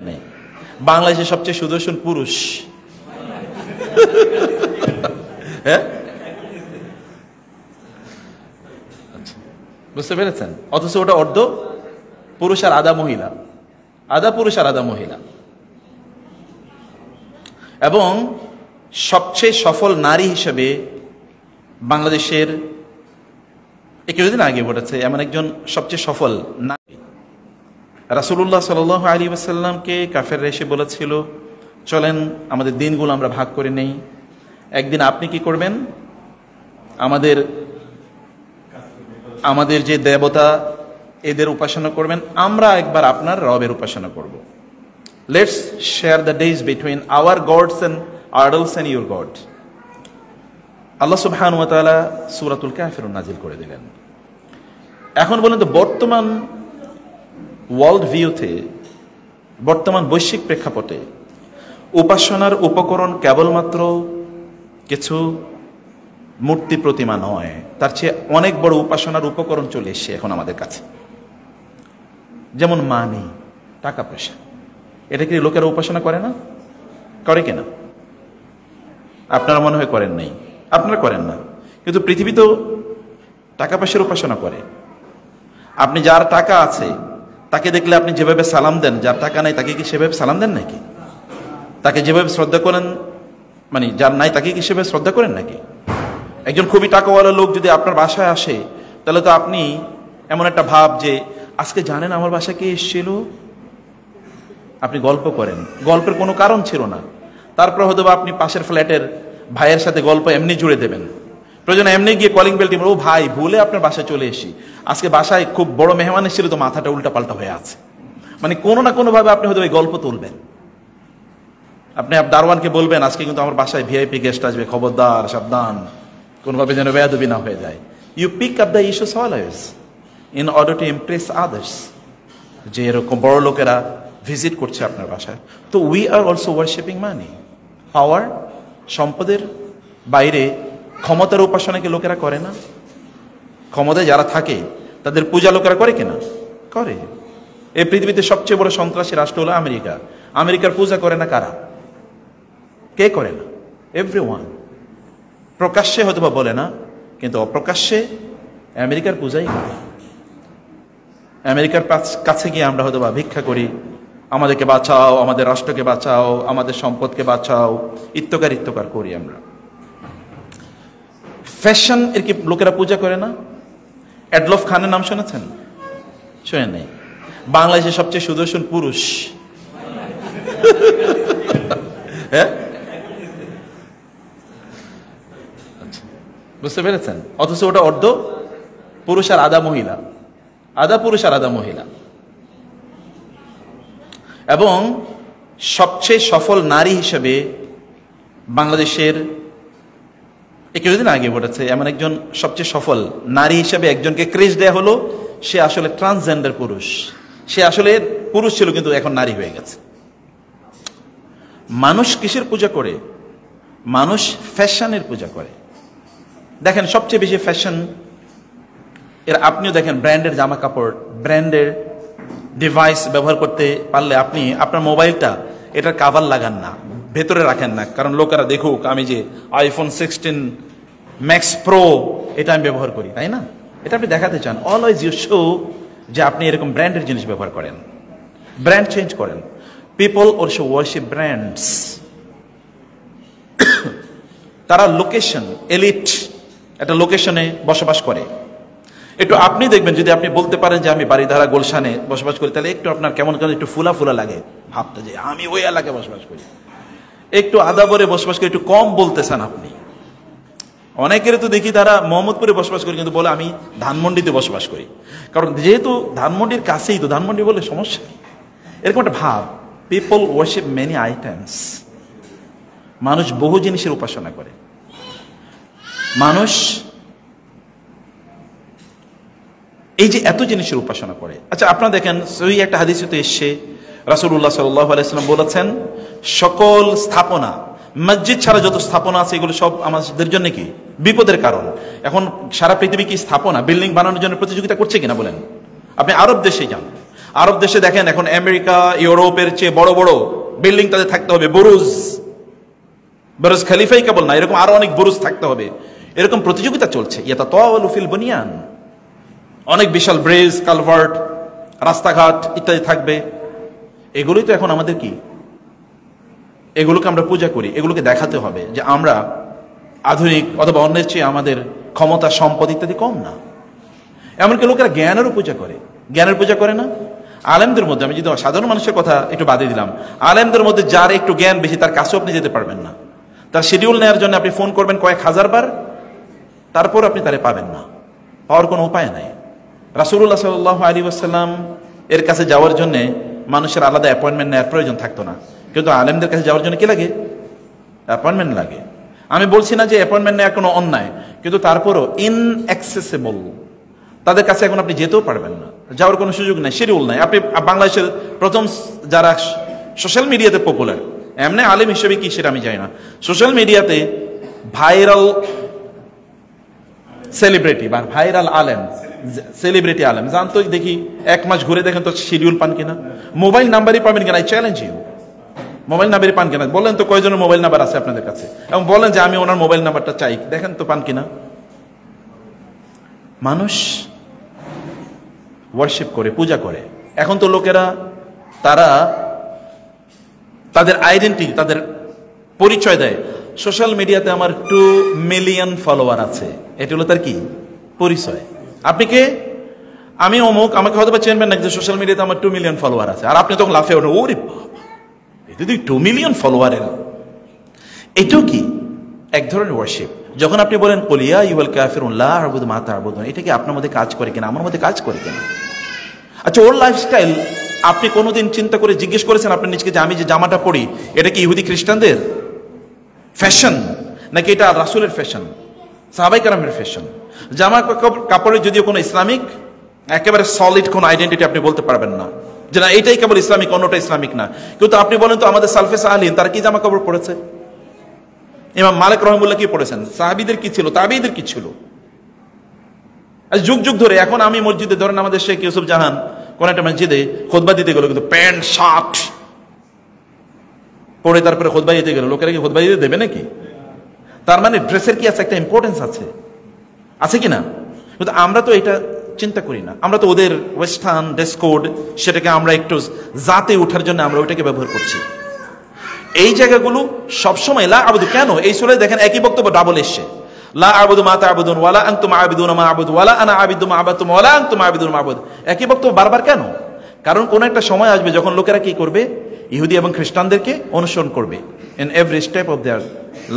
নেই। বাংলাদেশের সবচেয়ে সুদর্শন পুরুষ হ্যাঁ, বুঝতে পেরেছেন? অথচ ওটা অর্ধ পুরুষ আর আধা মহিলা, আধা পুরুষ আর আধা মহিলা। এবং সবচেয়ে সফল নারী হিসেবে বাংলাদেশের কিছুদিন আগে বলেছে এমন একজন সবচেয়ে সফল নারী, রাসূলুল্লাহ সাল্লাল্লাহু আলাইহি ওয়াসাল্লামকে কাফেররা এসে বলেছিল, চলেন আমাদের দিনগুলো আমরা ভাগ করে নেই, একদিন আপনি কি করবেন, আমাদের যে দেবতা এদের উপাসনা করবেন, আমরা একবার আপনার রবের উপাসনা করব। Let's share the days between our gods and idols and your god. আল্লাহ সুবহানাহু ওয়া তাআলা সূরাতুল কাফিরুন নাজিল করে দিলেন। এখন বলেন তো, বর্তমান ওয়ার্ল্ড ভিউতে, বর্তমান বৈশ্বিক প্রেক্ষাপটে উপাসনার উপকরণ কেবলমাত্র কিছু মূর্তি প্রতিমা নয়, তার চেয়ে অনেক বড় উপাসনার উপকরণ চলে এসছে এখন আমাদের কাছে। যেমন মানি, টাকা পয়সা, এটা কি লোকেরা উপাসনা করে না? করে কিনা? আপনারা মনে হয় করেন নাই, আপনারা করেন না, কিন্তু পৃথিবী তো টাকা পয়সার উপাসনা করে। আপনি যার টাকা আছে তাকে দেখলে আপনি যেভাবে সালাম দেন, যার টাকা নাই তাকে কি সেভাবে সালাম দেন নাকি? তাকে যেভাবে শ্রদ্ধা করেন, মানে যার নাই তাকে কি সেভাবে শ্রদ্ধা করেন নাকি? একজন খুবই টাকাওয়ালা লোক যদি আপনার বাসায় আসে, তাহলে তো আপনি এমন একটা ভাব যে আজকে জানেন আমার বাসায় কে এসেছিল, আপনি গল্প করেন, গল্পের কোনো কারণ ছিল না, তারপর হয়তো আপনি পাশের ফ্ল্যাটের ভাইয়ের সাথে গল্প এমনি জুড়ে দেবেন, প্রয়োজন এমনি গিয়ে কলিং বেল টিপে, ও ভাই ভুলে আপনার বাসায় চলে এসি, আজকে বাসায় খুব বড় মেহমান এসেছিল তো মাথাটা উল্টা পাল্টা হয়ে আছে, মানে কোনো না কোনো ভাবে আপনি হয়তো ওই গল্প তুলবেন। আপনি দারোয়ানকে বলবেন আজকে কিন্তু আমার বাসায় ভিআইপি গেস্ট আসবে, খবরদার সাবধান, কোনোভাবে যেন বেয়াদবি না হয়ে যায়। You pick up the issues always in order to impress others, যে এরকম বড় লোকেরা ভিজিট করছে আপনার বাসায়। তো we are also worshipping money, power, সম্পদের বাইরে ক্ষমতার উপাসনাকে লোকেরা করে না? ক্ষমতায় যারা থাকে তাদের পূজা লোকেরা করে কিনা? করে। এই পৃথিবীতে সবচেয়ে বড় সন্ত্রাসী রাষ্ট্র হলো আমেরিকা। আমেরিকার পূজা করে না কারা? কে করে না? এভরিওয়ান। প্রকাশ্যে হয়তো বা বলে না, কিন্তু অপ্রকাশ্যে আমেরিকার পূজাই করে। আমেরিকার কাছে গিয়ে আমরা হয়তো বা ভিক্ষা করি, আমাদেরকে বাঁচাও, আমাদের রাষ্ট্রকে বাঁচাও, আমাদের সম্পদকে বাঁচাও, ইত্যকার করি আমরা। ফ্যাশন এর কি লোকেরা পূজা করে না? অ্যাডলফ খানের নাম শুনেছেন? শুনেন নাই? বাংলাদেশের সবচেয়ে সুদর্শন পুরুষ হ্যাঁ, বুঝতে পেরেছেন? অথচ ওটা অর্ধ পুরুষ আর আধা মহিলা, আধা পুরুষ আর আধা মহিলা। এবং সবচেয়ে সফল নারী হিসেবে বাংলাদেশের কিছুদিন আগে বলেছে এমন একজন সবচেয়ে সফল নারী হিসেবে একজনকে ক্রেজ দেয়া হলো, সে আসলে ট্রান্সজেন্ডার পুরুষ, সে আসলে পুরুষ ছিল কিন্তু এখন নারী হয়ে গেছে। মানুষ কিসের পূজা করে? মানুষ ফ্যাশনের পূজা করে। দেখেন সবচেয়ে বেশি ফ্যাশন এর, আপনিও দেখেন ব্র্যান্ডের জামা কাপড়, ব্র্যান্ডের ডিভাইস ব্যবহার করতে পারলে আপনি আপনার মোবাইলটা এটার কাভার লাগান না, ভেতরে রাখেন না, কারণ লোকেরা দেখুক আমি যে আইফোন 16 ম্যাক্স প্রো এটা আমি ব্যবহার করি, তাই না? এটা আপনি দেখাতে চান। অলওয়েজ ইউ শো যে আপনি এরকম ব্র্যান্ডের জিনিস ব্যবহার করেন, ব্র্যান্ড চেঞ্জ করেন। People also worship brands. তারা লোকেশন, এলিট একটা লোকেশনে বসবাস করে। একটু আপনি দেখবেন, যদি আপনি বলতে পারেন যে আমি বাড়িধারা গুলশানে বসবাস করি, তাহলে একটু আপনার কেমন কেমন একটু ফুলা ফুলা লাগে ভাবতে, যে আমি ওই এলাকায় বসবাস করি। একটু আদাবরে বসবাস করি, একটু কম বলতেছেন আপনি। অনেকের তো দেখি তারা মোহাম্মদপুরে বসবাস করি কিন্তু বলে আমি ধানমন্ডিতে বসবাস করি, কারণ যেহেতু ধানমন্ডির কাছেই তো, ধানমন্ডি বলে সমস্যা নেই, এরকম একটা ভাব। People worship many items. মানুষ বহু জিনিসের উপাসনা করে। মানুষ এই যে এত জিনিসের উপাসনা করে। আচ্ছা আপনারা দেখেন, সহিহ একটা হাদিসে তো এসছে, রাসূলুল্লাহ সাল্লাল্লাহু আলাইহি ওয়াসাল্লাম বলেছেন, সকল স্থাপনা, মসজিদ ছাড়া যত স্থাপনা আছে এগুলো সব আমাদের জন্য কি বিপদের কারণ। এখন সারা পৃথিবী কি স্থাপনা, বিল্ডিং বানানোর জন্য প্রতিযোগিতা করছে কিনা বলেন? আপনি আরব দেশে যান, আরব দেশে দেখেন এখন আমেরিকা ইউরোপের চেয়ে বড় বড় বিল্ডিং তাদের থাকতে হবে, বুরুজ খলিফাই কেবল না, এরকম আরো অনেক বুরুজ থাকতে হবে। এরকম প্রতিযোগিতা চলছে। ইয়াতাতাওয়ালু ফিল বুনিয়ান, অনেক বিশাল ব্রিজ, কালভার্ট, রাস্তাঘাট ইত্যাদি থাকবে। এগুলোই তো এখন আমাদের কি, এগুলোকে আমরা পূজা করি, এগুলোকে দেখাতে হবে যে আমরা আধুনিক অথবা অন্যের চেয়ে আমাদের ক্ষমতা, সম্পদ ইত্যাদি কম না। এমনকি লোকেরা জ্ঞানেরও পূজা করে, জ্ঞানের পূজা করে না। আলেমদের মধ্যে, আমি যদি সাধারণ মানুষের কথা একটু বাদে দিলাম, আলেমদের মধ্যে যার একটু জ্ঞান বেশি তার কাছেও আপনি যেতে পারবেন না। তার শিডিউল নেওয়ার জন্য আপনি ফোন করবেন কয়েক হাজার বার, তারপর আপনি তারে পাবেন না, পাওয়ার কোনো উপায় নাই। রাসূলুল্লাহ সাল্লাল্লাহু আলাইহি ওয়াসাল্লাম এর কাছে যাওয়ার জন্য মানুষের আলাদা অ্যাপয়েন্টমেন্ট নেওয়ার প্রয়োজন থাকতো না, কিন্তু আলেমদের কাছে যাওয়ার জন্য কি লাগে? অ্যাপয়েন্টমেন্ট লাগে। আমি বলছি না যে অ্যাপয়েন্টমেন্ট নেওয়া কোনো অন্যায়, কিন্তু তারপরও ইনঅ্যাক্সেসিবল, তাদের কাছে এখন আপনি যেতেও পারবেন না, যাওয়ার কোনো সুযোগ নাই, শিডিউল নাই। আপনি বাংলাদেশের প্রথম যারা সোশ্যাল মিডিয়াতে পপুলার, এমনি আলেম হিসেবে কি সেটা আমি জানি না, সোশ্যাল মিডিয়াতে ভাইরাল সেলিব্রিটি বা ভাইরাল আলেম, সেলিব্রিটি আলেম জানতো, দেখি 1 মাস ঘুরে দেখেন তো শিডিউল পান কিনা, মোবাইল নাম্বারই পাবেন কিনা। আই চ্যালেঞ্জ ইউ, মোবাইল নাম্বারই পান কিনা? বলেন তো কয়জনের মোবাইল নাম্বার আছে আপনাদের কাছে, এবং বলেন যে আমি ওনার মোবাইল নাম্বারটা চাই, দেখেন তো পান কিনা। মানুষ ওয়ার্শিপ করে, পূজা করে। এখন তো লোকেরা তারা তাদের আইডেন্টিটি, তাদের পরিচয় দেয় সোশ্যাল মিডিয়াতে। আমার 2 মিলিয়ন ফলোয়ার আছে, এটা হলো তার কি পরিচয়। আপনি কে? আমি অমুক। আমাকে হয়তো চেনবেন না, যে সোশ্যাল মিডিয়াতে আমার 2 মিলিয়ন ফলোয়ার আছে। আর আপনি তখন লাফে ওঠেন, ওরে বাবা, এটা 2 মিলিয়ন ফলোয়ারের। এটাও কি এক ধরনের ওয়ার্শিপ। যখন আপনি বলেন কুলিয়া ইউল কাফিরুন লা আ'বুদু মা তা'বুদুন, এটা কি আপনার মধ্যে কাজ করে কিনা, আমার মধ্যে কাজ করে কিনা? আচ্ছা, ওর লাইফস্টাইল আপনি কোনোদিন চিন্তা করে জিজ্ঞেস করেছেন আপনি নিজকে যে আমি যে জামাটা পরি এটা কি ইহুদি খ্রিস্টানদের ফ্যাশন, নাকি এটা রাসূলের ফ্যাশন, সাহাবায়ে কেরামের ফ্যাশন? জামা কাপড়ের যদিও কোনো ইসলামিক একেবারে সলিড কোনো আইডেন্টিটি আপনি বলতে পারবেন না যে না এটাই কেবল ইসলামিক, অন্যটা ইসলামিক না। কিন্তু আপনি বলেন তো আমাদের সালফে সাহালিন তারা কি জামা কাপড় পরেছে? ইমাম মালিক রহিমাহুল্লাহ কি পড়েছেন? সাহাবীদের কি ছিল, তাবেঈদের কি ছিল? যুগ যুগ ধরে। এখন আমি মসজিদে ধরেন আমাদের শেখ ইউসুফ জাহান কোন একটা মসজিদে খুতবা দিতে গেল, কিন্তু প্যান্ট শার্ট পরে তারপরে খুতবা দিতে গেল, লোকেরা কি খুতবা দিতে দেবে নাকি? তার মানে ড্রেসের কি আছে, একটা ইম্পর্টেন্স আছে, আছে কিনা? কিন্তু আমরা তো এটা চিন্তা করি না। আমরা তো ওদের ওয়েস্টার্ন ড্রেস কোড, সেটাকে আমরা একটু জাতে ওঠার জন্য আমরা ওইটাকে ব্যবহার করছি। এই জায়গাগুলো সবসময় লা আবুদু, কেন এই সূরায় দেখেন একই বক্তব্য ডাবল এসছে, লা আবুদু মা তা'বুদুন ওয়ালা আনতুম আবিদুনা মা আবুদু ওয়ালা আনা আবিদু মা আবাদতুম ওয়ালা আনতুম আবিদুন মা আবুদ। একই বক্তব্য বারবার কেন? কারণ কোন একটা সময় আসবে যখন লোকেরা কি করবে, ইহুদি এবং খ্রিস্টানদেরকে অনুসরণ করবে in every step of their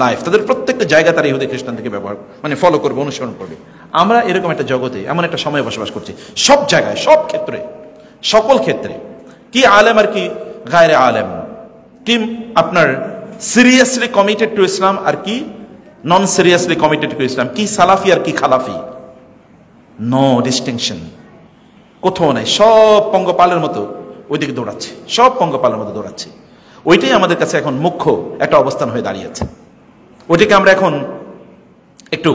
life. তাদের প্রত্যেকটা জায়গা তারা ইহুদি খ্রিস্টানদেরকে ব্যবহার মানে ফলো করবে, অনুসরণ করবে। আমরা এরকম একটা জগতে, এমন একটা সময়ে বসবাস করছি, সব জায়গায়, সব ক্ষেত্রে, সকল ক্ষেত্রে, কি আলেম আর কি গায়রে আলেম, কি আপনার সিরিয়াসলি কমিটেড টু ইসলাম আর কি নন সিরিয়াসলি কমিটেড টু ইসলাম, কি সালাফি আর কি খালাফি, নো ডিস্টিংশন কোথাও নাই। সব পঙ্গপালের মতো ওইদিকে দৌড়াচ্ছে, সব পঙ্গপালের মতো দৌড়াচ্ছে। ওইটাই আমাদের কাছে এখন মুখ্য একটা অবস্থান হয়ে দাঁড়িয়েছে। ওইটাকে আমরা এখন একটু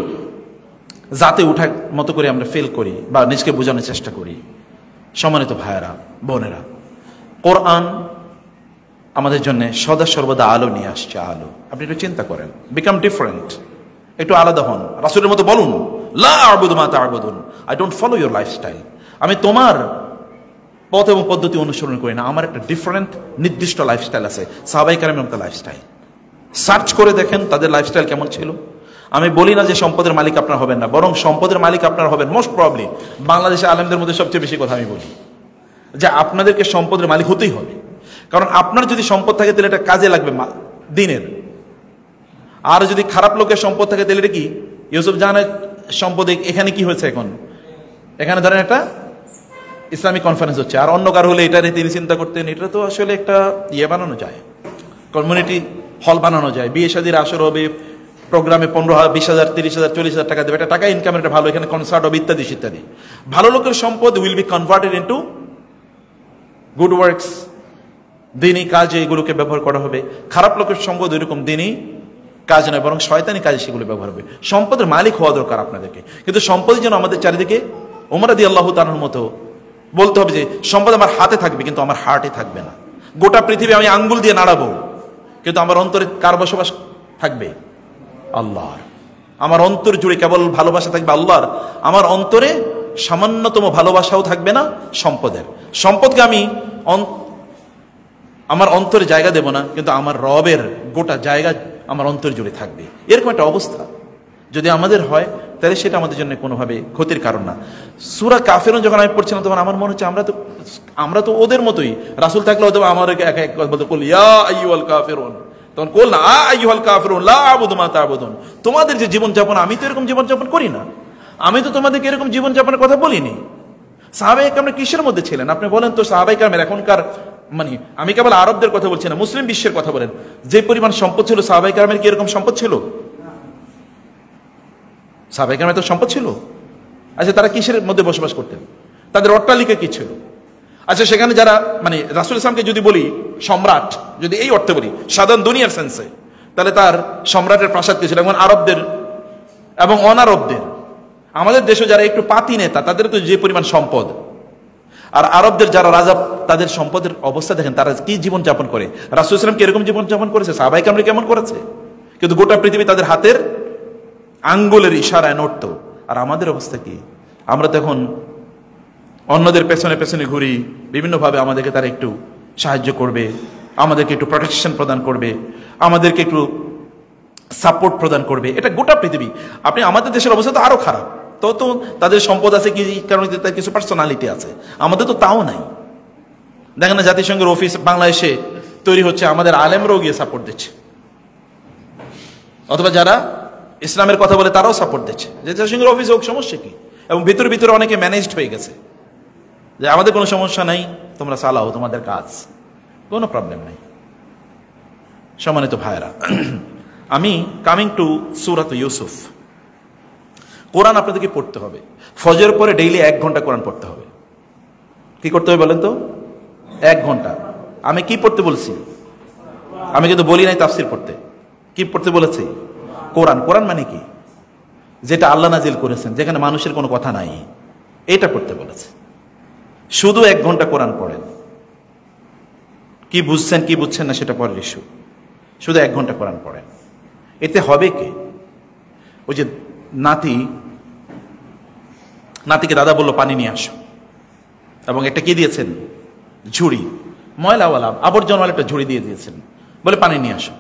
জাতে উঠার মতো করে আমরা ফিল করি বা নিজকে বোঝানোর চেষ্টা করি। সম্মানিত ভাইয়েরা, বোনেরা, কোরআন আমাদের জন্য সদা সর্বদা আলো নিয়ে আসছে, আলো। আপনি একটু চিন্তা করেন, বিকাম ডিফারেন্ট, একটু আলাদা হন, রাসূলের মতো বলুন লা আ'বুদু মা তা'বুদুন, I don't follow your lifestyle. আমি তোমার পথ এবং পদ্ধতি অনুসরণ করি না, আমার একটা ডিফারেন্ট নির্দিষ্ট লাইফস্টাইল আছে। সাহাবায়ে কেরামের মতো লাইফস্টাইল সার্চ করে দেখেন তাদের লাইফস্টাইল কেমন ছিল। আমি বলি না যে সম্পদের মালিক আপনার হবেন না, বরং সম্পদের মালিক আপনার হবেন মোস্ট প্রবাবলি। বাংলাদেশে আলেমদের মধ্যে সবচেয়ে বেশি কথা আমি বলি যে আপনাদেরকে সম্পদের মালিক হতেই হবে, কারণ আপনার যদি সম্পদ থাকে তাহলে এটা কাজে লাগবে দিনের। আর যদি খারাপ লোকের সম্পদ থাকে তাহলে এটা কি, ইউসুফ জাহানের সম্পদ এখানে কি হয়েছে, এখন এখানে ধরেন একটা ইসলামিক কনফারেন্স হচ্ছে, আর অন্য কারো হলে এটা তিনি চিন্তা করতেন এটা তো আসলে একটা ইয়ে বানানো যায়, কমিউনিটি হল বানানো যায়, বিয়ে শাদীর আসর হবে, প্রোগ্রামে 15,000, 20,000, 30,000, 40,000 টাকা দেবে, এটা টাকা ইনকামের একটা ভালো, এখানে কনসার্ট হবে ইত্যাদি ইত্যাদি। ভালো লোকের সম্পদ will be converted into good works, দিনই কাজে এগুলোকে ব্যবহার করা হবে। খারাপ লোকের সম্পদ এরকম দিনই কাজ নয়, বরং শয়তানি কাজে সেগুলো ব্যবহার হবে। সম্পদের মালিক হওয়া দরকার আপনাদেরকে, কিন্তু সম্পদ যেন আমাদের চারিদিকে ওমর রাদিয়াল্লাহু তাআলার মতো বলতে হবে যে সম্পদ আমার হাতে থাকবে কিন্তু আমার হার্টে থাকবে না। গোটা পৃথিবী আমি আঙ্গুল দিয়ে নাড়াবো কিন্তু আমার অন্তরে কার বসবাস থাকবে? আল্লাহর। আমার অন্তর জুড়ে কেবল ভালোবাসা থাকবে আল্লাহর। আমার অন্তরে সামান্যতম ভালোবাসাও থাকবে না সম্পদের। সম্পদকে আমি আমার অন্তরে জায়গা দেব না, কিন্তু আমার রবের গোটা জায়গা আমার অন্তর জুড়ে থাকবে। এরকম একটা অবস্থা যদি আমাদের হয় তাহলে সেটা আমাদের জন্য কোনোভাবে ক্ষতির কারণ না। সূরা কাফিরুন যখন আমি পড়ছিলাম তখন আমার মনে হচ্ছে আমরা তো ওদের মতোই। রাসূল থাকলে হয়তো আমার এক বলতে বলি ইয়া আইয়ুহাল কাফিরুন, তখন বল না আ আইয়ুহাল কাফিরুন লা আবুদু মা তা'বুদুন। তোমাদের যে জীবনযাপন, আমি তো এরকম জীবনযাপন করি না, আমি তো তোমাদেরকে এরকম জীবনযাপনের কথা বলিনি। সাহাবায়ে কেরামরা কিসের মধ্যে ছিলেন আপনি বলেন তো? সাহাবায়ে কেরামের এখনকার মানে আমি কেবল আরবদের কথা বলছি না, মুসলিম বিশ্বের কথা বলেন, যে পরিমাণ সম্পদ ছিল সাহাবায়ে কেরামের কি এরকম সম্পদ ছিল? সাহাবায়ে কেরামের তো সম্পদ ছিল। আচ্ছা তারা কিসের মধ্যে বসবাস করতেন? তাদের অট্টালিকা কি ছিল? আচ্ছা সেখানে যারা মানে রাসূল ইসলামকে যদি বলি সম্রাট, যদি এই অর্থে বলি সাধারণ দুনিয়ার সেন্সে, তাহলে তার সম্রাটের প্রাসাদ কি ছিল? এবং আরবদের এবং অনারবদের, আমাদের দেশে যারা একটু পাতি নেতা তাদের তো যে পরিমাণ সম্পদ, আর আরবদের যারা রাজা তাদের সম্পদের অবস্থা দেখেন, তারা কি জীবন যাপন করে। রাসূল ইসলাম কি এরকম জীবন যাপন করেছে? সাহাবায়ে কেরামরা কেমন করেছে? কিন্তু গোটা পৃথিবী তাদের হাতের আঙ্গুলের ইশারায় নড়তো। আর আমাদের অবস্থা কি? আমরা তো এখন অন্যদের পেছনে পেছনে ঘুরি, বিভিন্নভাবে আমাদেরকে তারা একটু সাহায্য করবে, আমাদেরকে একটু প্রোটেকশন প্রদান করবে, আমাদেরকে একটু সাপোর্ট প্রদান করবে। এটা গোটা পৃথিবী। আপনি আমাদের দেশের অবস্থা তো আরো খারাপ। তো তাদের সম্পদ আছে কি কারণ তার কিছু পার্সোনালিটি আছে, আমাদের তো তাও নাই। দেখেন না জাতিসংঘের অফিস বাংলাদেশে তৈরি হচ্ছে, আমাদের আলেমরাও গিয়ে সাপোর্ট দিচ্ছে, অথবা যারা ইসলামের কথা বলে তারাও সাপোর্ট দিচ্ছে। জাতিসংঘের অফিস হোক, সমস্যা কি? এবং ভিতরে ভিতরে অনেকে ম্যানেজড হয়ে গেছে যে আমাদের কোনো সমস্যা নাই, তোমরা চালাও তোমাদের কাজ, কোনো প্রবলেম নাই। সম্মানিত ভাইরা, আমি কামিং টু সূরা ইউসুফ। কোরআন আপনাদেরকে পড়তে হবে। ফজর পরে ডেইলি 1 ঘন্টা কোরআন পড়তে হবে। কি করতে হবে বলেন তো? 1 ঘন্টা। আমি কি পড়তে বলছি? আমি কিন্তু বলি নাই তাফসীর পড়তে। কি পড়তে বলেছি? কোরআন। কোরআন মানে কি? যেটা আল্লাহ নাজিল করেছেন, যেখানে মানুষের কোনো কথা নাই, এটা পড়তে বলেছে। শুধু 1 ঘন্টা কোরআন পড়েন। কি বুঝছেন কি বুঝছেন না সেটা পরের ইস্যু। শুধু 1 ঘন্টা কোরআন পড়েন। এতে হবে কি? ওই যে নাতিকে দাদা বললো পানি নিয়ে আসো, এবং একটা কি দিয়েছেন? ঝুড়ি, ময়লাওয়ালা আবর্জনওয়ালা একটা ঝুড়ি দিয়ে দিয়েছেন, বলে পানি নিয়ে আসো।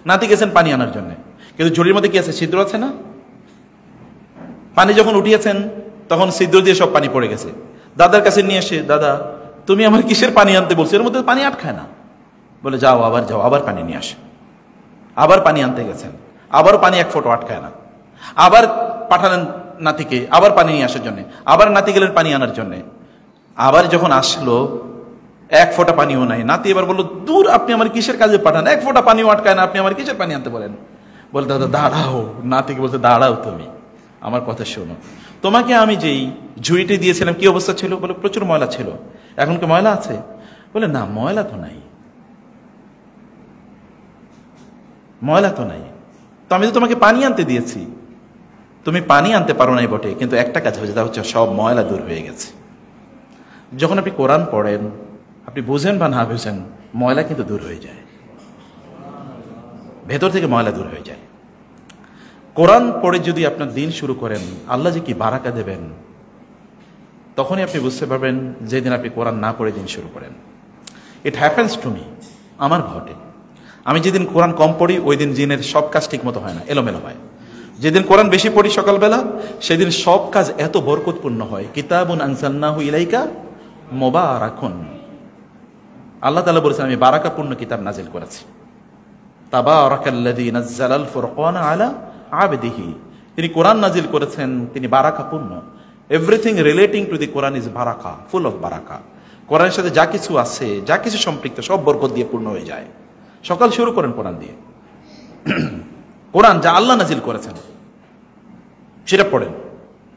নাতি গেছেন পানি আনার জন্য, কিন্তু ঝুড়ির মধ্যে কি আছে? ছিদ্র আছে না? পানি যখন উঠিয়েছেন তখন ছিদ্র দিয়ে সব পানি পড়ে গেছে। দাদার কাছে নিয়ে এসে, দাদা তুমি আমার কিসের পানি আনতে বলছো? এর মধ্যে পানি আটকায় না। বলে যাও আবার পানি নিয়ে আসো। আবার পানি আনতে গেছেন, আবার পানি 1 ফোঁটা আটকায় না। আবার পাঠালেন নাতিকে আবার পানি নিয়ে আসার জন্য, আবার নাতি গেলেন পানি আনার জন্য। আবার যখন আসলো 1 ফোঁটা পানিও নাই। নাতি এবার বললো, দূর, আপনি আমার কিসের কাজে পাঠান? 1 ফোঁটা পানিও আটকায় না, আপনি আমার কিসের পানি আনতে বলেন? বলে দাদা দাঁড়াও। নাতিকে বলতে, দাঁড়াও, তুমি আমার কথা শোনো। তোমাকে আমি যেই ঝুড়িটি দিয়েছিলাম কি অবস্থা ছিল? বলে প্রচুর ময়লা ছিল। এখন কি ময়লা আছে? বলে না, ময়লা তো নাই, ময়লা তো নাই। তো আমি তো তোমাকে পানি আনতে দিয়েছি, তুমি পানি আনতে পারো নাই বটে, কিন্তু একটা কাজ হয়েছে, তা হচ্ছে সব ময়লা দূর হয়ে গেছে। যখন আপনি কোরআন পড়েন, আপনি বুঝেন বা না বুঝেন, ময়লা কিন্তু দূর হয়ে যায়, ভেতর থেকে ময়লা দূর হয়ে যায়। কোরআন পড়ে যদি আপনার দিন শুরু করেন, আল্লাহ যে কি বারাকা দেবেন, তখনই আপনি বুঝতে পারবেন যেদিন আপনি কোরআন না পড়ে দিন শুরু করেন। ইট হ্যাপেন্স টু মি, আমার ঘটে। আমি যেদিন কোরআন কম পড়ি ওই দিন জিনের সব কাজ ঠিক মতো হয় না, এলোমেলো হয়। যেদিন কোরআন বেশি পড়ি সকালবেলা, সেদিন সব কাজ এত বরকতপূর্ণ হয়। কিতাবুন আনজালনাহু ইলাইকা মুবারাকুন, আল্লাহ তাআলা বলেছেন আমি বারাকাপূর্ণ কিতাব নাজিল করেছি। তাবারাকাল্লাযী নাযালাল ফুরকানা আলা আবদিহি, তিনি কোরআন নাজিল করেছেন, তিনি বারাকাপূর্ণ। Everything relating to the Quran is বারাকা, ফুল অফ বারাকা। কোরআনের সাথে যা কিছু আছে, যা কিছু সম্পৃক্ত, সব বরকত দিয়ে পূর্ণ হয়ে যায়। সকাল শুরু করেন কোরআন দিয়ে। কোরআন যা আল্লাহ নাজিল করেছেন সেটা পড়েন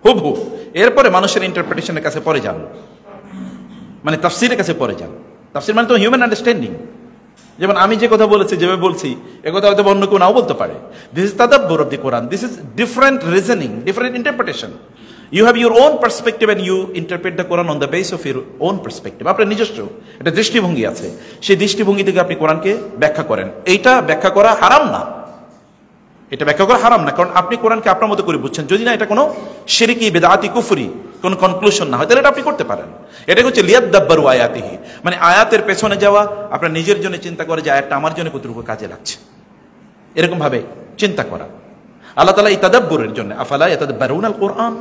হুবহু। এরপরে মানুষের ইন্টারপ্রিটেশনের কাছে পরে যান, মানে তাফসীরের কাছে পরে যান। তাফসীর মানে তো হিউম্যান আন্ডারস্ট্যান্ডিং। যেমন আমি যে কথা বলেছি, যেভাবে বলছি, এ কথা হয়তো অন্য কেউ নাও বলতে পারে। দিস ইজ তাদাব্বুর of the Quran, this is different reasoning, different interpretation. You have your own perspective and you interpret the Quran on the basis of your own perspective. আপনার নিজস্ব একটা দৃষ্টিভঙ্গি আছে, সেই দৃষ্টিভঙ্গি থেকে আপনি কোরআনকে ব্যাখ্যা করেন। এইটা ব্যাখ্যা করা হারাম না, এটা ব্যাখ্যা করা হারাম না, কারণ আপনি কোরআনকে আপনার মতো করে বুঝছেন। যদি না এটা কোনো শিরকি বেদাতি কুফরি কোনো কনক্লুশন না হয়, তাহলে এটা আপনি করতে পারেন। এটা হচ্ছে লিয়াদ্দাব্বারু আয়াতিহি, মানে আয়াতের পেছনে যাওয়া, আপনার নিজের জন্য চিন্তা করে যে আয়াতটা আমার জন্য কতটুকু কাজে লাগছে, এরকম ভাবে চিন্তা করা। আল্লাহ তাআলা এই তাদাব্বুরের জন্য আফালা ইয়াতাদাব্বারুনাল কোরআন,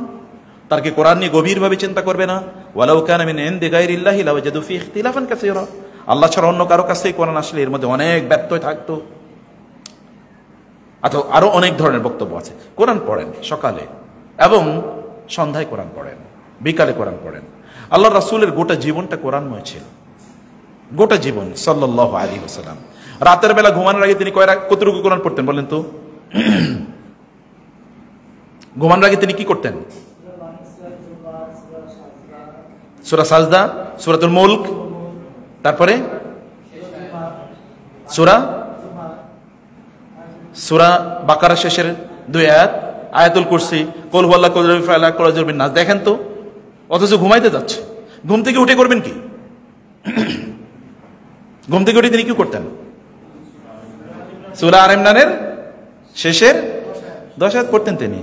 তার কি কোরআন নিয়ে গভীরভাবে চিন্তা করবে না? ওয়ালাউ কানা মিন ইনদি গায়রিল্লাহি লাওয়াজাদু ফি ইখতিলাফান কাসীরা, আল্লাহ ছাড়া অন্য কারো কাছে কোরআন আসলে এর মধ্যে অনেক ব্যত্যয় থাকতো। অথবা আরো অনেক ধরনের বক্তব্য আছে। কোরআন পড়েন সকালে এবং সন্ধ্যায়, কোরআন পড়েন বিকালে, কোরআন পড়েন। আল্লাহ রাসূলের গোটা জীবনটা কোরআনময় ছিল, গোটা জীবন সাল্লাল্লাহু আলাইহি ওয়াসাল্লাম। রাতের বেলা ঘুমানোর আগে তিনি কতটুকু কোরআন পড়তেন বলেন তো? ঘুমানোর আগে তিনি কি করতেন? সূরা সাজদা, সূরাতুল মুলক, তারপরে সূরা বাকারা শেষের 2 আয়াত, আয়াতুল কুরসি, কুল হুয়াল্লাহু কুল ফালাক কুল আযুবিন নাস। দেখেন তো, অথচ ঘুমাইতে যাচ্ছে। ঘুম থেকে উঠে করবেন কি? ঘুম থেকে উঠে তিনি কি করতেন? সূরা আল ইমরানের শেষের 10 আয়াত পড়তেন তিনি।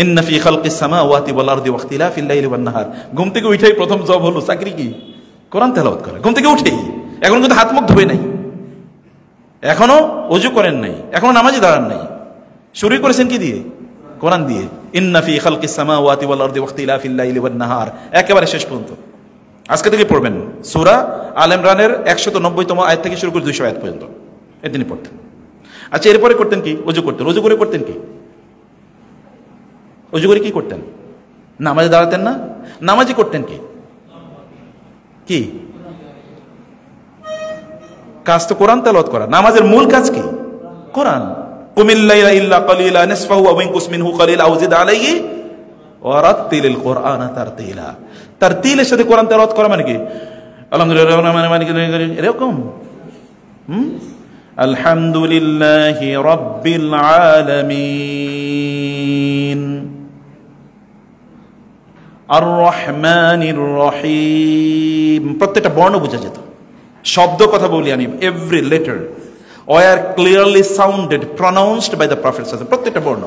ইন্না ফি খালকিস সামাওয়াতি ওয়াল আরদি ওয়াখতিলাফিল লাইলি ওয়ান নাহার। ঘুম থেকে উঠেই প্রথম জব হলো, চাকরি কি? কোরআন তেলাওয়াত করা। ঘুম থেকে উঠেই, এখন কিন্তু হাত মুখ ধুয়ে নাই, এখনো ওযু করেন নাই, এখনো নামাজে দাঁড়ান নাই, শুরু করেছেন কি দিয়ে? কোরআন দিয়ে। ইন্না ফি খালকিস সামাওয়াতি ওয়াল আরদি ওয়াখতিলাফিল লাইলি ওয়ান নাহার, একেবারে শেষ পর্যন্ত। আজকে থেকে পড়বেন সূরা আল ইমরানের 190তম আয়াত থেকে শুরু করে 200 আয়াত পর্যন্ত তিনি পড়তেন। আচ্ছা, এরপরে করতেন কি? ওযু করতেন। ওযু করে করতেন কি? ওযু করে কি করতেন? নামাজে দাঁড়াতেন না, নামাজে করতেন কি? কি কাজ? তো কোরআন তেলাওয়াত করা। নামাজের মূল কাজ কি? কোরআন। কুমিল লাইলা ইল্লা কালিলা নিসফাহু আও ইনকুস মিনহু কালিলা আও জিদ আলাইহি ওয়া রাত্তিলিল কুরআনা তারতিলা। তারতিলের সাথে কোরআন তেলাওয়াত করা মানে কি? আলহামদুলিল্লাহ এরকম, আলহামদুলিল্লাহি রাব্বিল আলামিন আর রহমানির রহিম। প্রত্যেকটা বর্ণ বোঝা যেত, শব্দ কথা বলি আমি, every letter were clearly sounded, pronounced by the prophet. প্রত্যেকটা বর্ণ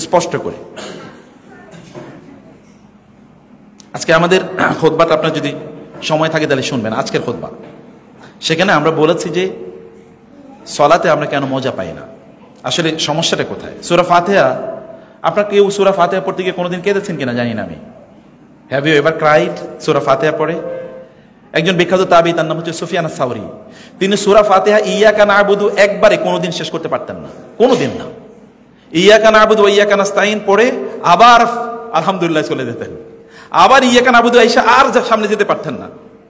স্পষ্ট করে। আজকে আমাদের খুতবাটা আপনার যদি সময় থাকে তাহলে শুনবেন, আজকের খুতবা। সেখানে আমরা বলেছি যে সলাতে আমরা কেন মজা পাই না, আসলে সমস্যাটা কোথায়। সূরা ফাতিহা, আপনার কেউ সূরা ফাতিহা পড়তে গিয়ে কোনোদিন কেঁদেছেন কিনা জানি না আমি। হ্যাভ ইউ এভার ক্রাইড সূরা ফাতিহা পড়ে? একজন বিখ্যাত তাবী, তার নাম হচ্ছে সুফিয়ান আস-সাওরী, তিনি সূরা ফাতিহা ইয়াকা না'বুদু একবারে কোনোদিন শেষ করতে পারতেন না, কোনোদিন না। ইয়াকা না'বুদু ওয়া ইয়াকা নাস্তাইন পড়ে আবার আলহামদুলিল্লাহ চলে যেতেন, আবার ইয়াকা না'বুদু আইসা আর সামনে যেতে পারতেন না,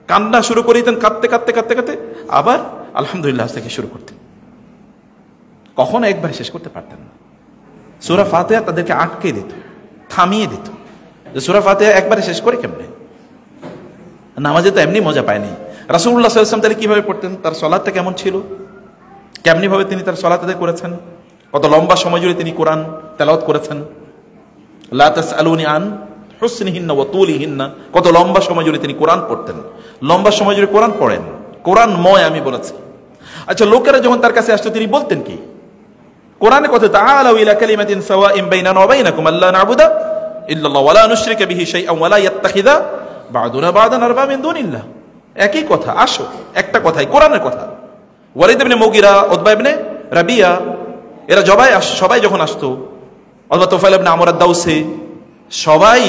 কান্না শুরু করে দিতেন, কাঁদতে কাঁদতে কাঁদতে কাঁদতে আবার আলহামদুলিল্লাহ থেকে শুরু করতেন, কখনো একবার শেষ করতে পারতেন না। সূরা ফাতিহা তাদেরকে আটকে দিত, থামিয়ে দিত, যে সূরা ফাতিহা একবারে শেষ করে কেমনে? নামাজে তো এমনি মজা পায়নি। রাসূলুল্লাহ সাল্লাল্লাহু আলাইহি ওয়াসাল্লাম তাহলে কিভাবে পড়তেন? তার সালাতটা কেমন ছিল? কেমনি ভাবে তিনি তার সালাত আদায় করেছেন? কত লম্বা সময় জুড়ে তিনি কোরআন তেলাওয়াত করেছেন। লা তাসআলুনি আন হুসনিহিন্না ওয়া তুলিহিন্না, কত লম্বা সময় জুড়ে তিনি কোরআন পড়তেন, লম্বা সময় জুড়ে কোরআন পড়েন, কোরআনময় আমি বলেছি। আচ্ছা, লোকেরা যখন তার কাছে আসতো তিনি বলতেন কি? কোরআনে কথা তাআলাউ ইলা কালিমাতিন সাওয়াইন বাইনানা ওয়া বাইনাকুম আল্লা না'বুদা ইল্লাল্লাহ ওয়া লা নুশরিকা বিহি শাইআন ওয়া লা ইয়াত্তাখিযা বা'দুনা বা'দান আরবা মিন দুনিল্লাহ। একই কথা, আসো একটা কথাই, কোরআনের কথা। ওয়ালিদ ইবনে মুগিরা, উতবা ইবনে রাবিয়া, এরা সবাই যখন আসতো, অথবা তুফাইল ইবনে আমর আদ-দাউসি, সবাই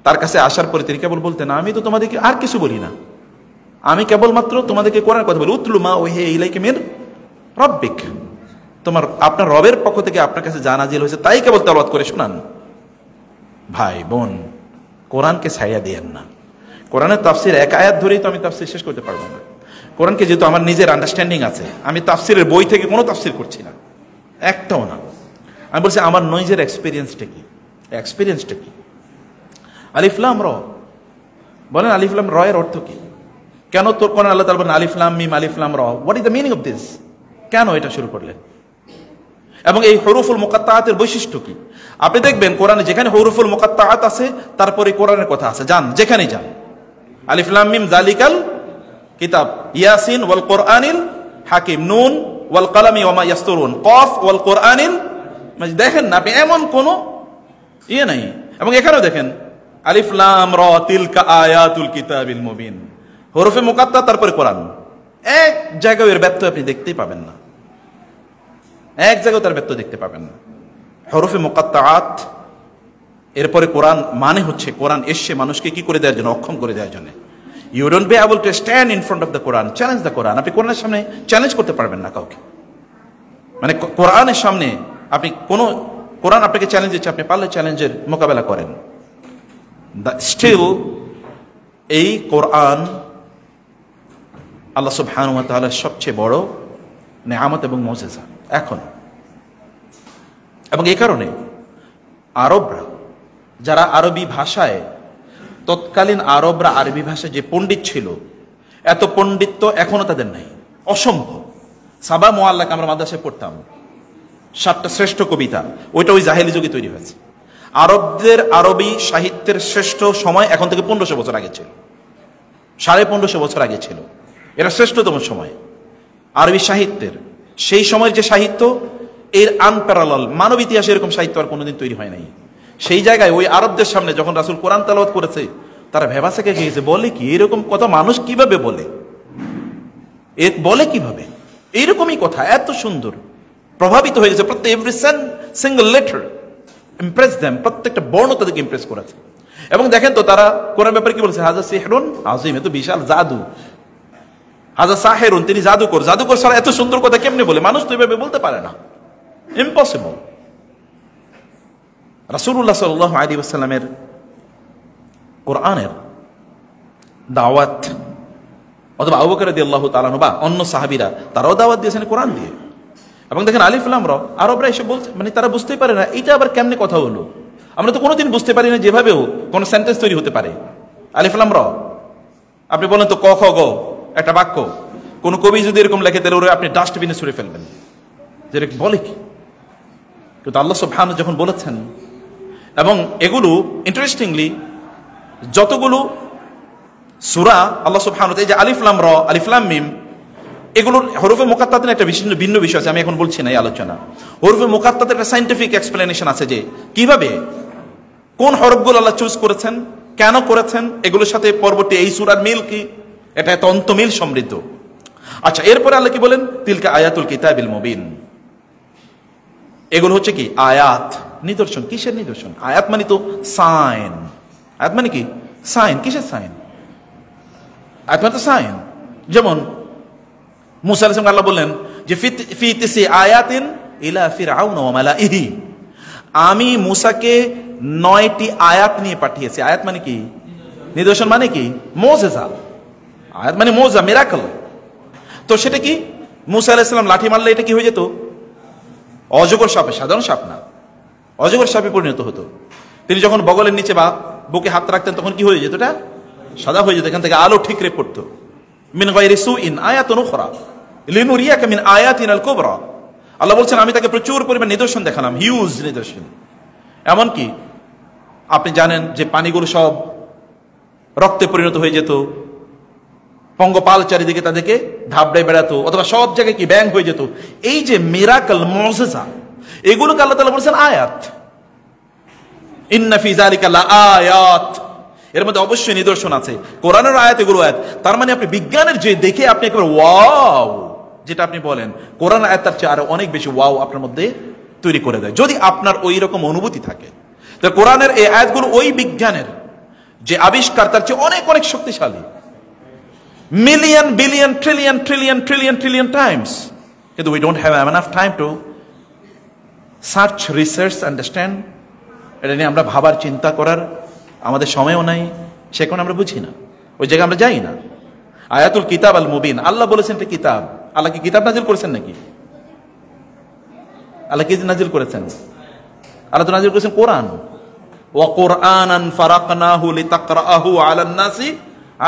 তার কাছে আসার পরে তিনি কেবল বলতেন, আমি তো তোমাদেরকে আর কিছু বলি না, আমি কেবলমাত্র তোমাদেরকে কোরআনের কথা বলি। উতলু মা ওহিয়া ইলাইকা মির রাব্বিক, আপনার রবের পক্ষ থেকে আপনার কাছে যা নাজিল হয়েছে তাই কেবল তেলাওয়াত করে শোনান। ভাই বোন, কোরআনকে ছাইয়া দিয়েন না। কোরআনের তাফসির এক আয়াত ধরেই তো আমি তাফসির শেষ করতে পারবো না। কোরআনকে যেহেতু আমার নিজের আন্ডারস্ট্যান্ডিং আছে, আমি তাফসিরের বই থেকে কোনো তাফসির করছি না, একটাও না। আমি বলছি আমার নিজের এক্সপিরিয়েন্সটা কি। এক্সপিরিয়েন্সটা কি? আলিফ লাম র, বলেন আলিফ লাম র এর অর্থ কি? কেন তোর কোরআন আল্লাহ তাআলা বলেন আলিফ লাম মিম আলিফ লাম র? What is the meaning of this? কেন এটা শুরু করলেন? এবং এই হরুফুল মুকাত্তাআতের বৈশিষ্ট্য কি? আপনি দেখবেন কোরআনে যেখানে হরুফুল মুকাত্তাআত আছে তারপরে কোরআনের কথা আছে, যান যেখানেই যান, আলিফ লাম মিম যালিকাল কিতাব, ইয়াসিন ওয়াল কোরআনিল হাকিম, নুন ওয়াল কালামি ওয়া মা ইয়াসতুরুন, কফ ওয়াল কোরআনিল মাজিদ। দেখেন না আপনি এমন কোন ইয়ে নাই। এবং এখানেও দেখেন আলিফ লাম রা তিলকা আয়াতুল কিতাবিল মুবিন, হরফে মুকাত্তা তারপরে কোরআন। এক জায়গায় এর ব্যত্যয় আপনি দেখতেই পাবেন না, এক জায়গায় তার ব্যত্যয় দেখতে পাবেন না। হরফে মুকাত্তাআত এরপরে কোরআন মানে হচ্ছে কোরআন এসছে মানুষকে কি করে দেওয়ার জন্য, অক্ষম করে দেওয়ার জন্য। You don't be able to stand in front of the Quran, challenge the Quran. আপনি কোরআনের সামনে চ্যালেঞ্জ করতে পারবেন না কাউকে, মানে কোরআনের সামনে আপনি কোনো, কোরআন আপনাকে চ্যালেঞ্জ দিচ্ছে, আপনি পারলে চ্যালেঞ্জের মোকাবেলা করেন। স্টিল এই কোরআন আল্লাহ সুবহানাহু ওয়া তাআলার সবচেয়ে বড় নেয়ামত এবং মুজিজা এখন। এবং এই কারণে আরবরা যারা আরবি ভাষায়, তৎকালীন আরবরা আরবি ভাষায় যে পণ্ডিত ছিল, এত পণ্ডিত্য এখনো তাদের নাই, অসম্ভব। সাবা মুআল্লাক আমরা মাদ্রাসায় পড়তাম, 7টা শ্রেষ্ঠ কবিতা, ওইটা ওই জাহেলি যুগে তৈরি হয়েছে। আরবদের আরবি সাহিত্যের শ্রেষ্ঠ সময় এখন থেকে 1500 বছর আগে ছিল, 1550 বছর আগে ছিল। এটা শ্রেষ্ঠতম সময় আরবি সাহিত্যের। সেই সময়ের যে সাহিত্য, এর আনপ্যারালাল, মানব ইতিহাসে এরকম সাহিত্য আর কোনোদিন তৈরি হয় নাই। সেই জায়গায় ওই আরবদের সামনে যখন রাসূল কোরআন তেলাওয়াত করেছে, তারা ভেবা থেকে গিয়েছে, বলে কি এরকম কথা মানুষ কিভাবে বলে, বলে কিভাবে এইরকমই কথা, এত সুন্দর, প্রভাবিত হয়ে গেছে। প্রত্যেক every single letter Impress them, প্রত্যেকটা বর্ণ তাদেরকে ইমপ্রেস করেছে। এবং দেখেন তো তারা কোরআন ব্যাপারে কি বলেছে, হাজা সিহরুন আযীম, এত বিশাল জাদু, হাজা সাহেরুন, তিনি জাদুকর। জাদুকর ছাড়া এত সুন্দর কথা কেমনে বলে? মানুষ তো এভাবে বলতে পারে না, ইম্পসিবল। রাসূলুল্লাহ সাল্লাল্লাহু আলাইহি ওয়াসাল্লামের কোরআনের দাওয়াত, অথবা আবু বকর রাদিয়াল্লাহু তাআলা বা অন্য সাহাবীরা তারাও দাওয়াত দিয়েছেন কোরআন দিয়ে। এবং দেখেন আলিফ লাম রা, আরবরা এসে বলছে, মানে তারা বুঝতেই পারে না এটা আবার কেমনে কথা হলো। আমরা তো কোনোদিন বুঝতে পারি না যেভাবেও কোনো সেন্টেন্স তৈরি হতে পারে। আলিফ লাম রা, আপনি বলেন তো ক খ গ একটা বাক্য, কোন কবি যদি এরকম লেখে তাহলে ওরা আপনি ডাস্টবিনে ছুঁড়ে ফেলবেন, যে বলে কি। কিন্তু আল্লাহ সুবহানাহু যখন বলেছেন, এবং এগুলো ইন্টারেস্টিংলি যতগুলো সূরা আল্লাহ সুবহানাহু, এই যে আলিফ লাম রা, আলিফ লাম মিম, এগুলোর হরফে মুকাত্তাতের একটা ভিন্ন বিষয় আছে, আমি এখন বলছি না এই আলোচনা। হরফে মুকাত্তাতের একটা সায়েন্টিফিক এক্সপ্লেনেশন আছে, যে কিভাবে কোন হরফগুলো আল্লাহ চুজ করেছেন, কেন করেছেন, এগুলোর সাথে পরবর্তী এই সূরার মিল কি, এটা এত অন্তমিল সমৃদ্ধ। আচ্ছা, এরপরে আল্লাহ কি বলেন, তিলকা আয়াতুল কিতাবিল মুবিন, এগুলো হচ্ছে কি আয়াত, নিদর্শন। কিসের নিদর্শন? আয়াত মানে তো সাইন। আয়াত মানে কি? সাইন। কিসের সাইন? আয়াত মানে তো সাইন। যেমন মুসা আলাইহিস সালাম আল্লাহ বললেন যে ফি তিসি আয়াতিন ইলা ফিরআউন ওয়া মালাইহি, আমি মুসাকে 9টি আয়াত নিয়ে পাঠিয়েছি। আয়াত মানে কি? নিদর্শন মানে কি? মুজিজা। আয়াত মানে মুজিজা, মিরাকল। তো সেটা কি? মুসা আলাইহিস সালাম লাঠি মারলে এটা কি হয়ে যেত? অজগর সাপে, সাধারণ সাপ না, অজগর সাপে পরিণত হতো। তিনি যখন বগলের নিচে বা বুকে হাত রাখতেন তখন কি হয়ে যেত? এটা সাদা হয়ে যেত, এখান থেকে আলো ঠিকরে পড়তো। মিন গায়রি সুইন আয়াতুন উখরা লিনুরিয়াকা মিন আয়াতিনাল কুবরা, আল্লাহ বলছেন আমি তাকে প্রচুর পরিমাণ নিদর্শন দেখালাম, হিউজ নিদর্শন। এমনকি আপনি জানেন যে পানিগুলো সব রক্তে পরিণত হয়ে যেত, পঙ্গপাল চারিদিকে তাদেরকে ধাবড়ায় বেড়াতো, অথবা সব জায়গায় কি ব্যাং হয়ে যেত। এই যে মিরাকল, মুজিজা, এগুলোকে আল্লাহ তাআলা বলেছেন আয়াত। ইন্না ফি যালিকা লাআয়াত, এর মধ্যে অবশ্যই নিদর্শন আছে। কোরআনের আয়াত, এগুলো আয়াত। তার মানে আপনি বিজ্ঞানের যে দেখে আপনি একেবারে ওয়াও, যেটা আপনি বলেন, কোরআন আয়াত তার চেয়ে আরো অনেক বেশি ওয়াও আপনার মধ্যে তৈরি করে দেয়, যদি আপনার ওই রকম অনুভূতি থাকে। তো কোরআনের এই আয়াতগুলো ওই বিজ্ঞানের যে আবিষ্কার তার চেয়ে অনেক অনেক শক্তিশালী, million billion trillion trillion trillion trillion times. কিন্তু we don't have enough time to search, research, understand. এটা নিয়ে আমরা ভাবার, চিন্তা করার আমাদের সময়ও নাই, সে কারণে আমরা বুঝি না, ওই জায়গায় আমরা যাই না। আয়াতুল কিতাব আল মুবিন, আল্লাহ বলেছেন এটা কিতাব। আল্লাহ কি কিতাব নাজিল করেছেন নাকি? আল্লাহ কি নাজিল করেছেন? আল্লাহ তো নাজিল করেছেন কোরআন। ওয়া কুরআনান ফারাকনাহু লিতাকরাহু আলান নাসি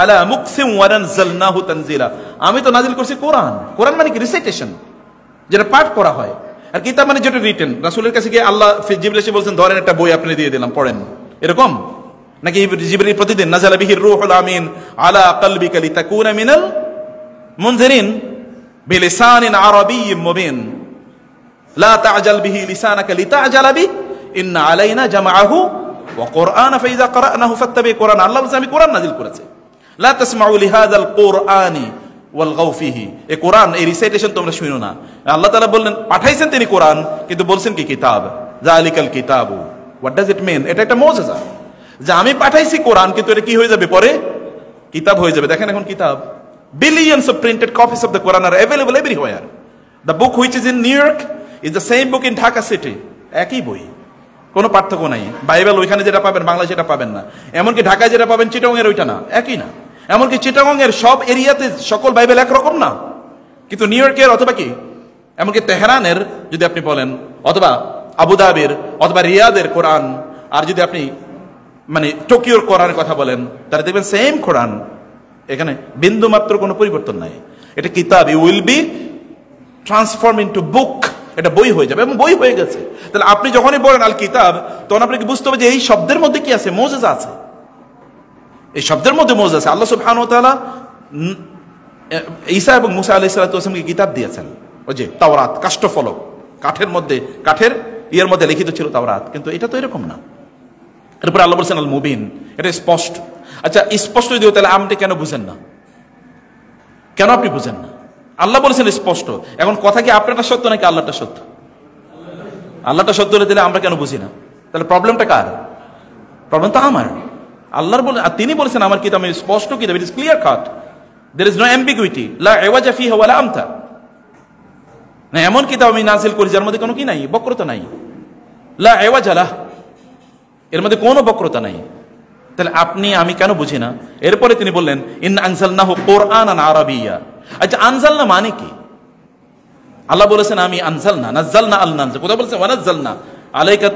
আলা মুকসিম ওয়া নাযালনাহু তানজিলা, আমি তো নাজিল করেছি কোরআন। কোরআন মানে কি? রিসাইটেশন, যেটা পাঠ করা হয়। আর কিতাব মানে যেটা রিটেন, রাসূলের কাছে গিয়ে আল্লাহ জিবরিল এসে বলছেন ধরেন একটা বই আপনি দিয়ে দিলাম পড়েন, এরকম নাকি জিবরিল প্রতিদিন নাযালা বিহির রূহুল আমিন আলা কলবিকা লিতাকুনা মিনাল মুনজিরিন বিলিসানিন আরাবিয়্যিন মুবিন লা তা'জাল বিহি লিসানাকা লিতা'জালা বিহি ইন্না আলাইনা জামআহু ওয়া কুরআনা ফাইযা ক্রা'নাহু ফাত্তাবি কুরআন। আল্লাহ বলেন আমি কোরআন নাযিল করেছি, লা তাসমাউ লিহাযাল কুরআনি ওয়ালগাউ ফিহি, এই কোরআন এই রিসাইটেশন তোমরা শুনো না। আল্লাহ তাআলা বললেন পাঠাইছেন তিনি কোরআন, কিন্তু বলছেন কি কিতাব, যালিকাল কিতাবু, হোয়াট ডাজ ইট মিন? এটা একটা মুজিজা যে আমি পাঠাইছি কোরআন, কিন্তু এটা কি হয়ে যাবে পরে? কিতাব হয়ে যাবে। দেখেন এখন কিতাব, billions of printed copies of the Quran are available everywhere. The book which is in New York is the same book in Dhaka city. একই বই, কোনো পার্থক্য নাই। বাইবেল ওইখানে যেটা পাবেন বাংলায় সেটা পাবেন না, এমনকি ঢাকায় যেটা পাবেন চিটাগং এর ওইটা না, একই না। এমনকি চিটাগং এর সব এরিয়াতে সকল বাইবেল একরকম না, কিন্তু নিউ ইয়র্কের অথবা কি এমনকি তেহরানের যদি আপনি বলেন, অথবা আবুধাবির অথবা রিয়াদের কোরআন, আর যদি আপনি মানে টোকিওর কোরআনের কথা বলেন, তারা দেখবেন সেম কোরআন, এখানে বিন্দু মাত্র কোনো পরিবর্তন নাই। এটা কিতাব, you will be transform into book, এটা বই হয়ে যাবে এবং বই হয়ে গেছে। তাহলে আপনি যখনই বলেন আল কিতাব, তখন আপনাকে বুঝতে হবে যে এই শব্দের মধ্যে কি আছে? মুজিজা আছে, এই শব্দের মধ্যে মুজিজা আছে। আল্লাহ সুবহানাহু ওয়া তাআলা ঈসা এবং মুসা আলাইহিস সালাতু ওয়াস সালামকে কিতাব দিয়েছেন, ওই যে তাওরাত, কাষ্ঠফলক, কাঠের মধ্যে, কাঠের ইয়ের মধ্যে লিখিত ছিল তাওরাত, কিন্তু এটা তো এরকম না। এরপর আল্লাহ বলেছেন আল মুবিন, এটা স্পষ্ট। আচ্ছা স্পষ্ট যদি তাহলে আপনি কেন বুঝেন না? কেন আপনি বুঝেন না? আল্লাহ বলেছেন স্পষ্ট। এখন কথা কি আপনারটা সত্য নাকি আল্লাহটা সত্য? আল্লাহটা সত্য হলে তাহলে আমরা কেন বুঝি না? তাহলে প্রবলেমটা কার? প্রবলেম তো আমার। আল্লাহর বলে, তিনি বলেছেন আমার কিতাব স্পষ্ট কিতাব, it is clear cut, there is no ambiguity, লা ইওয়াজা ফিহা ওয়ালা আমতা। না এমন কিতাব আমি নাযিল করি যার মধ্যে কোনো কি নাই, বক্রতা নাই, লা ইওয়াজা লাহ, এর মধ্যে কোনো বক্রতা নাই। তাহলে আপনি আমি কেন বুঝি না? এরপরে তিনি বললেন ইন্না আনজালনাহু কুরআনান আরাবিয়্যা। আচ্ছা আনজালনা মানে কি? আল্লাহ বলেছেন আমি আনজালনা, নাযালনা আল নানজিল, কোথাও বলেছেন ওয়া নাযালনা আলাইকা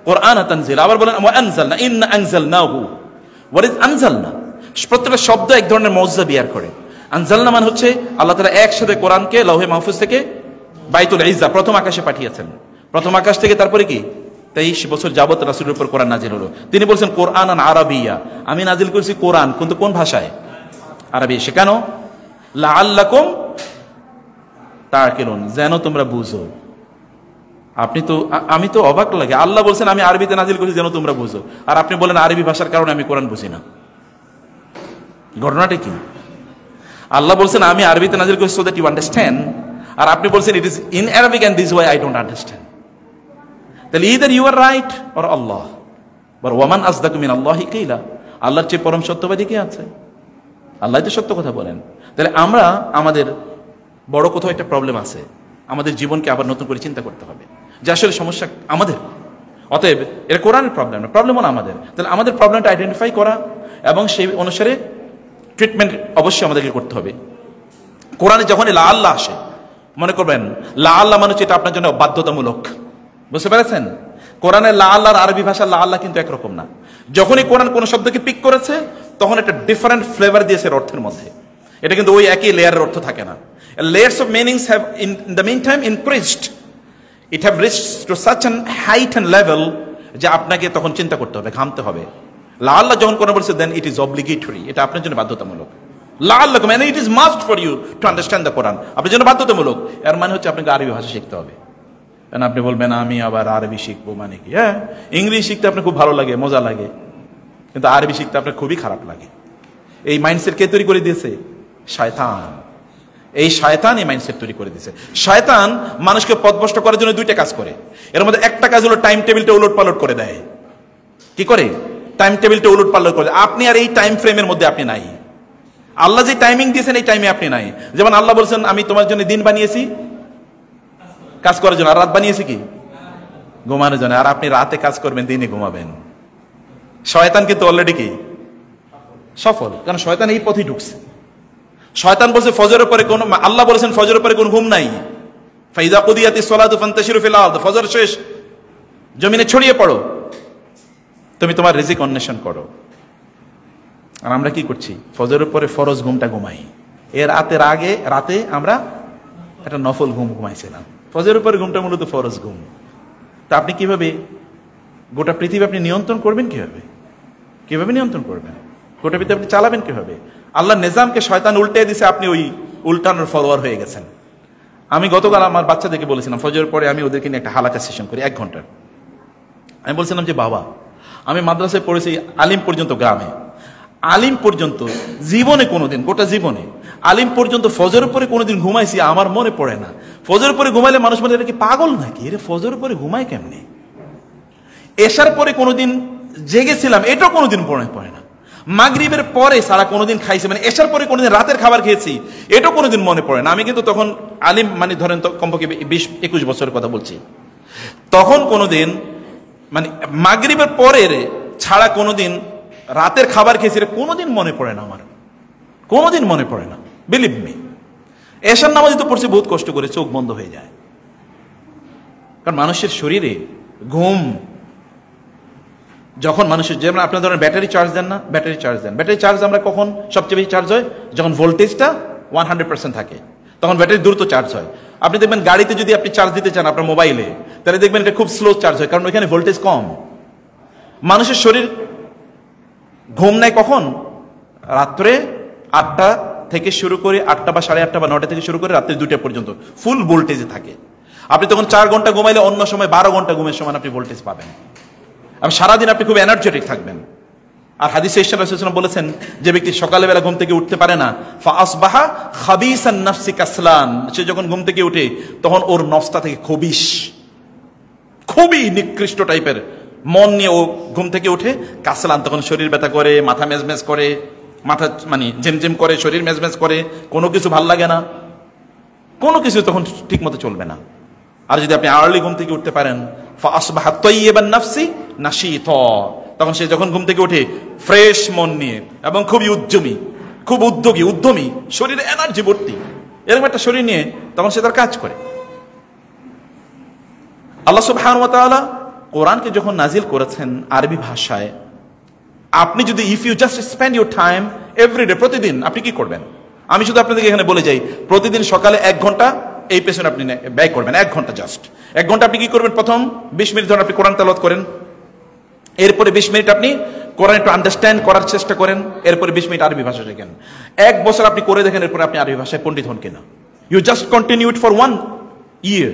কুরআনা তানজিল, আবার বলেন ওয়া আনজালনা, ইন্না আনজালনাহু। What is আনজালনা? প্রত্যেকটা শব্দ এক ধরনের মুজিজা বিয়ার করে। আনজালনা মানে হচ্ছে আল্লাহ তাআলা একসাথে কোরআনকে লৌহে মাহফুজ থেকে বাইতুল ইজ্জা প্রথম আকাশে পাঠিয়েছেন, প্রথম আকাশ থেকে তারপরে কি 23 বছর যাবত রাসূলের উপর কোরআন নাজিল হলো। তিনি বলছেন কোরআনান আরাবিয়্যা, আমি নাজিল করেছি কোরআন, কিন্তু কোন ভাষায়? আরবি। সে কেন? লাআল্লাকুম তাকিলুন, যেন তোমরা বুঝো। আপনি তো, আমি তো অবাক লাগে, আল্লাহ বলছেন আমি আরবিতে নাজিল করেছি যেন তোমরা বুঝো, আর আপনি বলেন আরবি ভাষার কারণে আমি কোরআন বুঝি না। ঘটনাটা কি? আল্লাহ বলছেন আমি আরবিতে নাজিল করেছি সো দ্যাট ইউ আন্ডারস্ট্যান্ড, আর আপনি বলছেন it is in Arabic and this why I don't understand. তাহলে either you are right or Allah, বর ওয়ামান আসদাকু মিনাল্লাহি কিলা, আল্লাহর চেয়ে পরম সত্যবাদী কে আছে? আল্লাহ তো সত্য কথা বলেন। তাহলে আমরা আমাদের বড় কোথাও একটা প্রবলেম আছে, আমাদের জীবনকে আবার নতুন করে চিন্তা করতে হবে যে আসলে সমস্যা আমাদের। অতএব এটা কোরআনের প্রবলেম না, প্রবলেম হলো আমাদের। তাহলে আমাদের প্রবলেমটা আইডেন্টিফাই করা এবং সেই অনুসারে ট্রিটমেন্ট অবশ্যই আমাদেরকে করতে হবে। কোরআনে যখন লা আল্লাহ আসে, মনে করবেন লা আল্লাহ মানে হচ্ছে এটা আপনার জন্য বাধ্যতামূলক, বুঝতে পেরেছেন? কোরআনের লা আল্লাহর আরবি ভাষার লা আল্লাহ কিন্তু একরকম না। যখনই কোরআন কোন শব্দকে পিক করেছে তখন একটা ডিফারেন্ট ফ্লেভার দিয়েছে অর্থের মধ্যে, এটা কিন্তু ওই একই লেয়ারের অর্থ থাকে না। Layers of meanings have in the mean time increased, it have reached to such an height and level যে আপনাকে তখন চিন্তা করতে হবে, ঘামতে হবে। লা আল্লাহ যখন কোরআন বলছে দেন ইট ইজ অব্লিগেটরি, এটা আপনার জন্য বাধ্যতামূলক। লা আল্লাহ মানে it is must for you to understand the Quran, আপনার জন্য বাধ্যতামূলক। এর মানে হচ্ছে আপনাকে আরবি ভাষা শিখতে হবে। আপনি বলবেন আমি আবার আরবি শিখবো মানে কি? হ্যাঁ, ইংলিশ শিখতে আপনার খুব ভালো লাগে, মজা লাগে, কিন্তু আরবি শিখতে আপনার খুবই খারাপ লাগে। এই মাইন্ডসেট কে তৈরি করে দিয়েছে? শয়তান। এই শয়তান এই মাইন্ডসেট তৈরি করে দিয়েছে। শয়তান মানুষকে পথভ্রষ্ট করার জন্য দুইটা কাজ করে, এর মধ্যে একটা কাজ হলো টাইম টেবিলটা উলট পালট করে দেয়। কি করে? টাইম টেবিলটা উলট পালট করে দেয়। আপনি আর এই টাইম ফ্রেমের মধ্যে আপনি নাই, আল্লাহ যে টাইমিং দিয়েছেন এই টাইমে আপনি নাই। যেমন আল্লাহ বলছেন আমি তোমার জন্য দিন বানিয়েছি কাজ করার জন্য, আর রাত বানিয়েছি কি? ঘুমানোর জন্য। আর আপনি রাতে কাজ করবেন, দিনে ঘুমাবেন। শয়তান কিন্তু অলরেডি কি সফল, কারণ শয়তান এই পথেই ঢুকছে। শয়তান বলছে ফজরের পরে কোন, আল্লাহ বলেছেন ফজরের পরে কোন ঘুম নাই। ফাইযা কুদিয়াতিস সালাতু ফান্তাশিরু ফিল আরদ, ফজর শেষ, জমিনে ছড়িয়ে পড়ো, তুমি তোমার রিজিক অন্বেষণ করো। আর আমরা কি করছি? ফজরের পরে ফরজ ঘুমটা ঘুমাই, এর রাতে আমরা একটা নফল ঘুম ঘুমাইছিলাম। ফজরের উপরে ঘুমটা মূলত ফরজ ঘুম। তা আপনি কিভাবে গোটা পৃথিবী আপনি নিয়ন্ত্রণ করবেন? কিভাবে নিয়ন্ত্রণ করবেন? গোটা পৃথিবী আপনি চালাবেন কিভাবে? আল্লাহ নিজামকে শয়তান উল্টে দিছে, আপনি ওই উল্টানোর ফলোয়ার হয়ে গেছেন। আমি গতকাল আমার বাচ্চাদেরকে বলেছিলাম, ফজরের পরে আমি ওদেরকে নিয়ে একটা হালাকা সেশন করি 1 ঘন্টার। আমি বলছিলাম যে বাবা, আমি মাদ্রাসায় পড়েছি আলিম পর্যন্ত, গ্রামে আলিম পর্যন্ত, জীবনে কোনোদিন, গোটা জীবনে আলিম পর্যন্ত ফজরের পরে কোনোদিন ঘুমাইছি আমার মনে পড়ে না। ফজরের পরে ঘুমাইলে মানুষ বলে এটা কি পাগল নাকি, এর ফজরের পরে ঘুমায় কেমনে? এশার পরে কোনোদিন জেগেছিলাম এটাও কোনোদিন মনে পড়ে না। মাগরিবের পরে সারা কোনোদিন খাইছি, মানে এশার পরে কোনোদিন রাতের খাবার খেয়েছি এটাও কোনোদিন মনে পড়ে না। আমি কিন্তু তখন আলিম, মানে ধরেন তো কমপক্ষে 20-21 বছরের কথা বলছি। তখন কোনোদিন মানে মাগরিবের পরে ছাড়া কোনোদিন রাতের খাবার খেয়েছি কোনোদিন মনে পড়ে না, আমার কোনোদিন মনে পড়ে না। বিলিভ মি, এশার নামাজে তো পড়ছি বহুত কষ্ট করে, চোখ বন্ধ হয়ে যায়। কারণ মানুষের শরীরে ঘুম যখন মানুষের, যেমন আপনার ধরেন ব্যাটারি চার্জ দেন না, ব্যাটারি চার্জ আমরা কখন সবচেয়ে বেশি চার্জ হয়? যখন ভোল্টেজটা 100% থাকে, তখন ব্যাটারি দ্রুত চার্জ হয়। আপনি দেখবেন গাড়িতে যদি আপনি চার্জ দিতে চান আপনার মোবাইলে, তাহলে দেখবেন এটা খুব স্লো চার্জ হয়, কারণ ওইখানে ভোল্টেজ কম। মানুষের শরীর ঘুম নেয় কখন? রাত্রে 8টা থেকে শুরু করে 8টা বা 8:30 বা 9টা থেকে শুরু করে রাত্রে 2টা পর্যন্ত ফুল ভোল্টেজে থাকে। আপনি তখন 4 ঘন্টা ঘুমাইলে অন্য সময় 12 ঘন্টা ঘুমের সময় আপনি ভোল্টেজ পাবেন। আর সারাদিন আপনি খুব এনার্জেটিক থাকবেন। আর হাদিসে ইরশাদ রাসূলুল্লাহ বলেছেন, যে ব্যক্তি সকালবেলা ঘুম থেকে উঠতে পারে না, ফাআসবাহা খাবিসান নাফসি কাসলান, সে যখন ঘুম থেকে উঠে তখন ওর নফসটা থেকে খুবই নিকৃষ্ট টাইপের মন নিয়ে ও ঘুম থেকে উঠে কাসলান, তখন শরীর ব্যথা করে, মাথা মেজমেজ করে, মাথা মানে ঝিমঝিম করে, শরীর মেজমেজ করে, কোনো কিছু ভাল লাগে না, কোনো কিছু তখন ঠিক মতো চলবে না। আর যদি আপনি আর্লি ঘুম থেকে উঠতে পারেন, ফাআসবাহা তাইয়িবান নাফসি নাশীতা, তখন সে যখন ঘুম থেকে উঠে ফ্রেশ মন নিয়ে এবং খুবই উদ্যমী, খুব উদ্যমী, শরীরে এনার্জি ভর্তি, এরকম একটা শরীর নিয়ে তখন সে তার কাজ করে। আল্লাহ সুবহানাহু ওয়া তাআলা কোরআনকে যখন নাজিল করেছেন আরবি ভাষায়, আপনি যদি if you just spend your time everyday, প্রতিদিন আপনি কি করবেন? আমি শুধু আপনাদেরকে এখানে বলে যাই, প্রতিদিন সকালে 1 ঘন্টা এই পেছনে আপনি ব্যয় করবেন। 1 ঘন্টা, জাস্ট 1 ঘন্টা আপনি কি করবেন? প্রথম 20 মিনিট ধরে আপনি কোরআন তেলাওয়াত করেন, এরপরে 20 মিনিট আপনি কোরআন একটু আন্ডারস্ট্যান্ড করার চেষ্টা করেন, এরপরে 20 মিনিট আরবি ভাষা শেখেন। 1 বছর আপনি করে দেখেন, এরপরে আপনি আরবি ভাষায় পণ্ডিত হন কিনা। You just continue it for 1 year।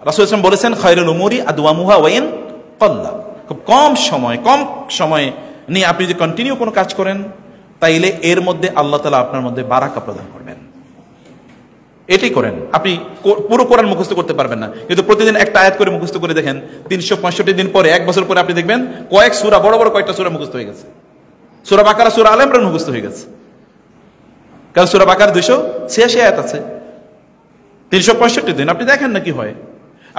রাসূল সাল্লাল্লাহু আলাইহি ওয়াসাল্লাম বলেছেন, খায়রুল উমুরি আদওয়ামুহা ওয়া ইন ক্বাল্লা, খুব কম সময় নিয়ে আপনি যদি কন্টিনিউ কোনো কাজ করেন, তাইলে এর মধ্যে আল্লাহ তাআলা আপনার মধ্যে বারাকা প্রদান করবেন। এটাই করেন। আপনি পুরো কোরআন মুখস্থ করতে পারবেন না, কিন্তু প্রতিদিন একটা আয়াত করে মুখস্থ করে দেখেন, 365 দিন পরে, 1 বছর পরে আপনি দেখবেন কয়েক সূরা, বড় কয়েকটা সূরা মুখস্থ হয়ে গেছে। সূরা বাকারা, সূরা আলে ইমরান মুখস্থ হয়ে গেছে, কারণ সূরা বাকারা 286 আয়াত আছে। 365 দিন আপনি দেখেন না কি হয়।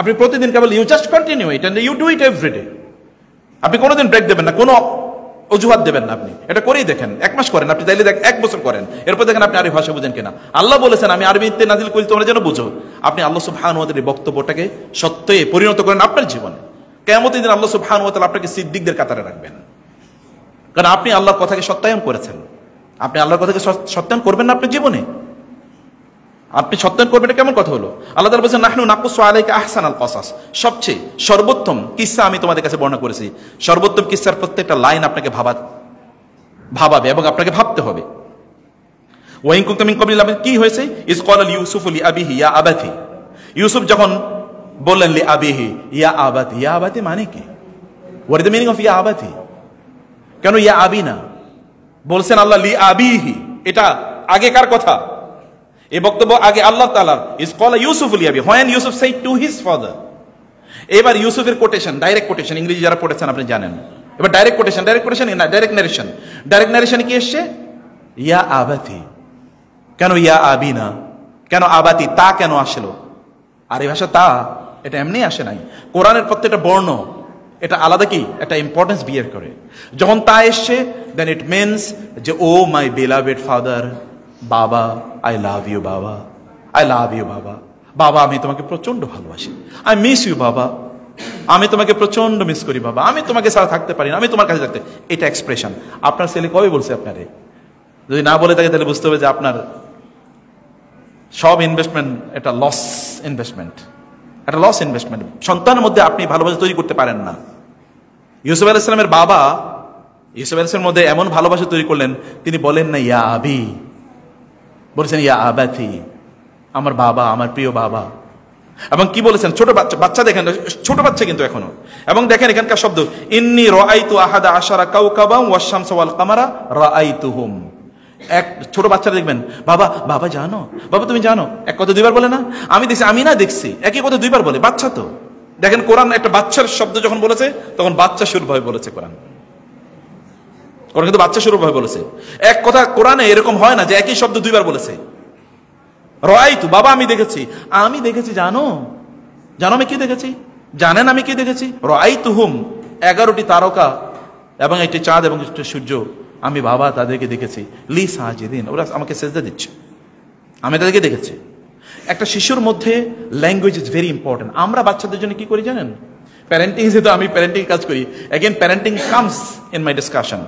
আপনি প্রতিদিন কেবল you just continue it and you do it everyday. আপনি কোনোদিন ব্রেক দেবেন না, কোনো অজুহাত দেবেন না, আপনি এটা করেই দেখেন। 1 মাস করেন আপনি, তাইলে 1 বছর করেন, এরপর দেখেন আপনি আরবি ভাষা বুঝেন কিনা। আল্লাহ বলেছেন, আমি আরবিতে নাজিল করি তোমরা যেন বুঝো। আপনি আল্লাহ সুবহানাহু ওয়া তাআলার বক্তব্যটাকে সত্যে পরিণত করেন আপনার জীবনে। কিয়ামতের দিন আল্লাহ সুবহানাহু ওয়া তাআলা আপনাকে সিদ্দিকদের কাতারে রাখবেন, কারণ আপনি আল্লাহর কথাকে সত্যায়ন করেছেন। আপনি আল্লাহর কথাকে সত্যায়ন করবেন না আপনার জীবনে? আপনি সত্যায়ন করবেন, এটা কেমন কথা হলো? আল্লাহ তাআলা বলেছেন, নাহনু নাকুসু আলাইকা আহসানাল কসাস, সবচেয়ে সর্বোত্তম কিসসা আমি তোমাদের কাছে বর্ণনা করেছি। সর্বোত্তম কিসসার প্রত্যেকটা লাইন আপনাকে ভাবাবে এবং আপনাকে ভাবতে হবে। ওয়াইন কুনতুম মিন ক্বাবলি, কি হয়েছে? ইজ ক্বালা ইউসুফু লিআবিহি ইয়া আবাতি, ইউসুফ যখন বললেন লিআবিহি ইয়া আবাতি, ইয়া আবাতি মানে কি? What is the meaning of ইয়া আবাতি? কেন ইয়া আবিনা বলছেন আল্লাহ লিআবিহি? এটা আগেকার কথা, এই বক্তব্য আগে আল্লাহ তাআলার। ইজ ক্বালা ইউসুফু লিআবিহি, when Yusuf said to his father. এবার ইউসুফের কোটেশন, ডাইরেক্ট কোটেশন, ইংরেজি যারা পড়েছেন আপনি জানেন। এবার ডাইরেক্ট কোটেশন না, ডাইরেক্ট নারেশনে কি এসছে? ইয়া আবাতি। কেন ইয়া আবিনা? কেন আবাতি? তা কেন আসলো? আর এই ভাষা তা, এটা এমনি আসে নাই। কোরআনের প্রত্যেকটা বর্ণ এটা আলাদা কি একটা ইম্পর্টেন্স বিয়ার করে। যখন তা এসছে, দেন ইট মিনস যে ও মাই বিলাভেড ফাদার, বাবা আই লাভ ইউ, বাবা আই লাভ ইউ, বাবা আমি তোমাকে প্রচন্ড ভালোবাসি, আই মিস ইউ বাবা, আমি তোমাকে প্রচন্ড মিস করি বাবা, আমি তোমাকে ছাড়া থাকতে পারি না, আমি তোমার কাছে থাকতে। এটা এক্সপ্রেশন। আপনার ছেলে কবে বলছে আপনারে? যদি না বলে থাকে তাহলে বুঝতে হবে যে আপনার সব ইনভেস্টমেন্ট এটা লস ইনভেস্টমেন্ট। একটা লস ইনভেস্টমেন্ট। সন্তানের মধ্যে আপনি ভালোবাসা তৈরি করতে পারেন না। ইউসুফ আলাইহিস সালামের বাবা ইউসুফ আলাইহিস সালামের মধ্যে এমন ভালোবাসা তৈরি করলেন, তিনি বলেন না ইয়া আবি, বলেছেন ইয়া আবাতি, আমার বাবা, আমার প্রিয় বাবা। এবং কি বলেছেন, ছোট বাচ্চা দেখেন, ছোট বাচ্চা কিন্তু এখনো। এবং দেখেন এখানকার শব্দ, ইন্নী রাআইতু আহাদা আশারা কাওকাবাম ওয়াশ শামসা ওয়াল কামারা রাআইতুহুম। এক ছোট বাচ্চারা দেখবেন, বাবা বাবা জানো, বাবা তুমি জানো, এক কথা দুইবার বলে না, আমি দেখছি, আমি না দেখছি, একই কথা দুইবার বলে, বাচ্চা তো। দেখেন কোরআন একটা বাচ্চার শব্দ যখন বলেছে তখন বাচ্চা সুরভাবে বলেছে কোরআন কিন্তু বাচ্চা সুরভাবে বলেছে। এক কথা কোরআনে এরকম হয় না যে একই শব্দ দুইবার বলেছে। রাআইতু, বাবা আমি দেখেছি, আমি দেখেছি, জানো জানো আমি কি দেখেছি, জানেন আমি কি দেখেছি, রাআইতুহুম, 11টি তারকা এবং একটি চাঁদ এবং একটি সূর্য, আমি বাবা তাদেরকে দেখেছি, লি সাজিদিন, ওরা আমাকে সেজদা দিচ্ছে, আমি তাদেরকে দেখেছি। একটা শিশুর মধ্যে ল্যাঙ্গুয়েজ ইজ ভেরি ইম্পর্টেন্ট। আমরা বাচ্চাদের জন্য কি করি জানেন, প্যারেন্টিং, যেহেতু আমি প্যারেন্টিং কাজ করি, again parenting comes in my discussion.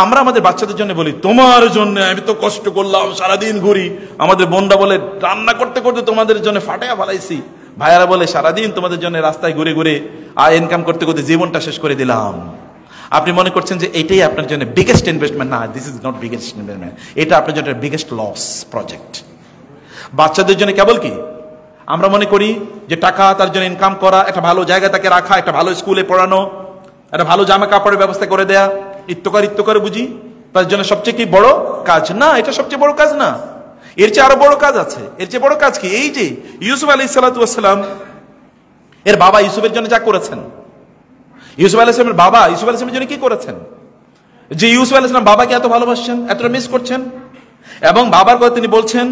আমরা আমাদের বাচ্চাদের জন্য বলি, তোমার জন্য আমি তো কষ্ট করলাম, সারাদিন ঘুরি। আমাদের বোনরা বলে, রান্না করতে করতে তোমাদের জন্য ফাটাইয়া ফালাইছি। ভাইয়ারা বলে, সারাদিন তোমাদের জন্য রাস্তায় ঘুরে ঘুরে আর ইনকাম করতে করতে জীবনটা শেষ করে দিলাম। আপনি মনে করছেন যে এটাই আপনার জন্য বিগেস্ট ইনভেস্টমেন্ট? না, this is not biggest investment, এটা আপনার জন্য বিগেস্ট লস প্রজেক্ট। বাচ্চাদের জন্য কেবল কি আমরা মনে করি যে টাকা তার জন্য ইনকাম করা, একটা ভালো জায়গায় তাকে রাখা, একটা ভালো স্কুলে পড়ানো, একটা ভালো জামা কাপড়ের ব্যবস্থা করে দেয়া, ইত্যকার বুঝি তার জন্য সবচেয়ে কি বড় কাজ? না, এটা সবচেয়ে বড় কাজ না, এর চেয়ে আরো বড় কাজ আছে। এর চেয়ে বড় কাজ কি? এই যে ইউসুফ আলাইহিস সালাতু ওয়াস সালাম এর বাবা ইউসুফের জন্য যা করেছেন, ইউসুফ আলাইহিস সালামের বাবা ইউসুফ আলাইহিস সালামের জন্য কি করেছেন, যে ইউসুফ আলাইহিস সালাম বাবাকে এত ভালোবাসছেন, এতটা মিস করছেন, এবং বাবার কথা তিনি বলছেন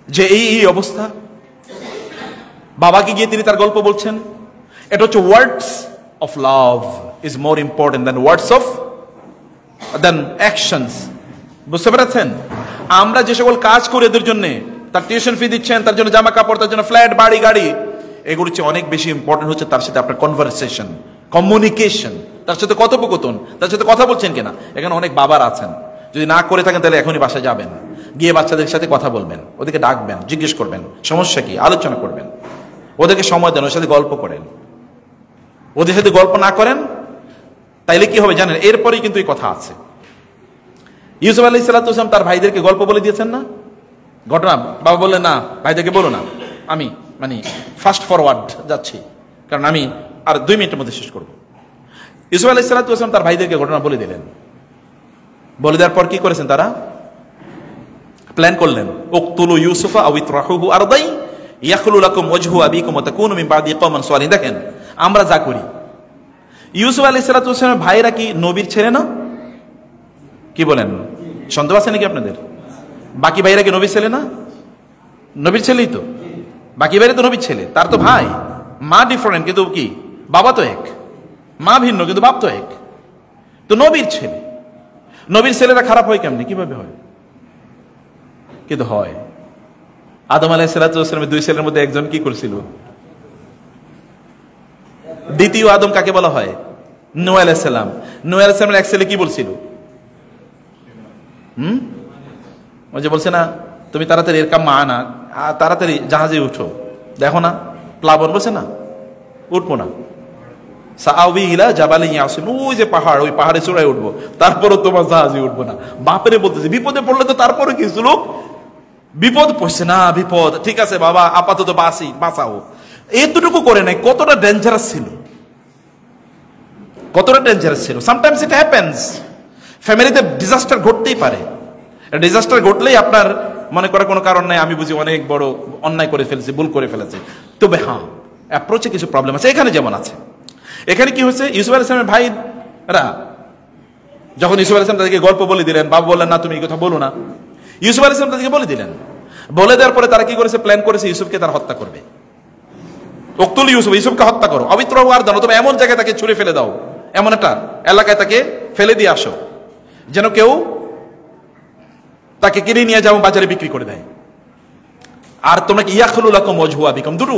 যে এই অবস্থা, বাবাকে গিয়ে তিনি তার গল্প বলছেন। এটা হচ্ছে words of love is more important than words of then actions. বুঝতে পেরেছেন? আমরা যে সকল কাজ করি এদের জন্য, তার টিউশন ফি দিচ্ছেন, তার জন্য জামা কাপড়, তার জন্য ফ্ল্যাট, বাড়ি, গাড়ি, এগুলো হচ্ছে অনেক বেশি ইম্পর্টেন্ট হচ্ছে তার সাথে আপনার কনভারসেশন, কমিউনিকেশন, তার সাথে কথোপকথন, তার সাথে কথা বলছেন কিনা। এখানে অনেক বাবার আছেন, যদি না করে থাকেন তাহলে এখনই বাসায় যাবেন, গিয়ে বাচ্চাদের সাথে কথা বলবেন, ওদেরকে ডাকবেন, জিজ্ঞেস করবেন সমস্যা কি, আলোচনা করবেন, ওদেরকে সময় দেন, ওর সাথে গল্প করেন। ওদের সাথে গল্প না করেন তাইলে কি হবে জানেন? এরপরেই কিন্তু এই কথা আছে। ইউসুফ আলাইহিস সালাতু ওয়াস সালাম তার ভাইদেরকে গল্প বলে দিয়েছেন না, ঘটনা। বাবা বললেন, না ভাইদেরকে বলো না, আমি ফাস্ট ফরওয়ার্ড যাচ্ছি, কারণ আমি আর 2 মিনিটের মধ্যে শেষ করব। ইউসুফ আলাইহিস সালাতু ওয়াস সালাম তার ভাইদেরকে ঘটনা বলে দিলেন। বলে দেওয়ার পর কি করেছেন তারা? প্ল্যান করলেন, উকতুলু ইউসুফা আও ইতরাহুহু আরদাই ইয়াখলু লাকুম ওয়াজহু আবিকুম ওয়া তাকুনু মিন বাদি কওমান সালিহিন। দেখেন আমরা যা করি, ইউসুফ আলাইহিস সালাতু ওয়াস সালামের ভাইরা কি নবীর ছেলে না? কি বলেন, সন্দেহ আছে নাকি আপনাদের? বাকি ভাইরা কি নবীর ছেলে না? নবীর ছেলেই তো, বাকি ভাইরা তো নবীর ছেলে। তার তো ভাই, মা ডিফারেন্ট কিন্তু কি বাবা তো এক, মা ভিন্ন কিন্তু বাপ তো এক, তো নবীর ছেলে। নবীর ছেলেরা খারাপ হয় কেমনি, কিভাবে হয়? কিন্তু হয়। আদম আলাইহিস সালাতু ওয়াস সালামের 2 ছেলের মধ্যে একজন কি করেছিল? দ্বিতীয় আদম কাকে বলা হয়? নূহ আলাইহিস সালাম। নূহ আলাইহিস সালামের এক ছেলে কি বলছিল? ওই যে বলছে না, তুমি তাড়াতাড়ি এর কাম আনা, তাড়াতাড়ি জাহাজে উঠো, দেখো না প্লাবন, বলছে না উঠবো না, সাআবি ইলা জাবালিন ইয়াসিম, ওই যে পাহাড়, ওই পাহাড়ে চড়াই উঠবো, তারপরও তোমার জাহাজে উঠবো না। বাপরে বলতেছে, বিপদে পড়লে তো তারপরে কিছু লোক বিপদ পড়ছে না, বিপদ ঠিক আছে বাবা আপাতত বাঁচাও, এতটুকু করে নাই। কতটা ডেঞ্জারাস ছিল, কতটা ডেঞ্জারাস ছিল। সামটাইমস ইট হ্যাপেন্স, ফ্যামিলিতে ডিজাস্টার ঘটতেই পারে। ডিজাস্টার ঘটলেই আপনার মনে করার কোনো কারণ নাই, আমি বুঝি অনেক বড় অন্যায় করে ফেলেছি, ভুল করে ফেলেছি। তবে হ্যাঁ, অ্যাপ্রোচে কিছু প্রবলেম আছে। এখানে যেমন আছে, এখানে কি হয়েছে, ইউসুফ আলাইহিস সালামের ভাইরা যখন ইউসুফ আলাইহিস সালাম তাদেরকে গল্প বলে দিলেন, বাবা বললেন না তুমি এই কথা বলো না, ইউসুফ আলাইহিস সালাম তাদেরকে বলে দিলেন। বলে দেওয়ার পরে তারা কি করেছে, প্ল্যান করেছে ইউসুফকে তারা হত্যা করবে। উকতুল ইউসুফ, ইউসুফকে হত্যা করো, অবিত্রাহু আরদান, তবে এমন জায়গায় তাকে ছুঁড়ে ফেলে দাও, এমন একটা এলাকায় তাকে ফেলে দিয়ে আসো যেন কেউ তাকে কিনে নিয়ে যাও, বাজারে বিক্রি করে দেয়। আর তোমরা ইয়াখলু লাকুম ওয়াজহু আবিকুম, দুটো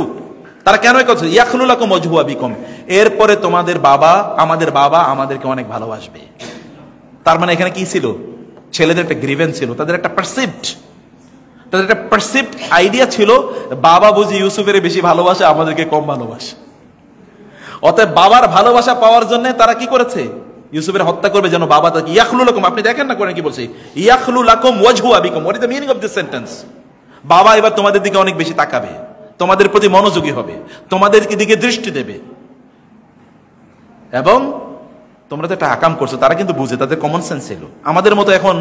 তারা কেন করছে, ইয়াখলু লাকুম ওয়াজহু আবিকুম, এরপরে তোমাদের বাবা আমাদেরকে অনেক ভালোবাসবে। তার মানে এখানে কি ছিল, ছেলেদের একটা গ্রিভেন্স ছিল, তাদের একটা পারসিভড, তাদের একটা পারসিভড আইডিয়া ছিল বাবা বুঝি ইউসুফের বেশি ভালোবাসে, আমাদেরকে কম ভালোবাসে। অতএব বাবার ভালোবাসা পাওয়ার জন্য তারা কি করেছে, ইউসুফের হত্যা করবে যেন বাবা তাকে ইয়াখলু লাকুম, আপনি দেখেন না কোরআন কি বলছে, ইয়াখলু লাকুম ওয়াজহু আবিকুম। What is the meaning of this sentence? বাবা এবার তোমাদের দিকে অনেক বেশি তাকাবে, তোমাদের প্রতি মনোযোগী হবে, তোমাদের দিকে দৃষ্টি দেবে। এবং তোমরা তো একটা আকাম করছো, তারা কিন্তু বুঝে, তাদের কমন সেন্স ছিল। আমাদের মতো এখন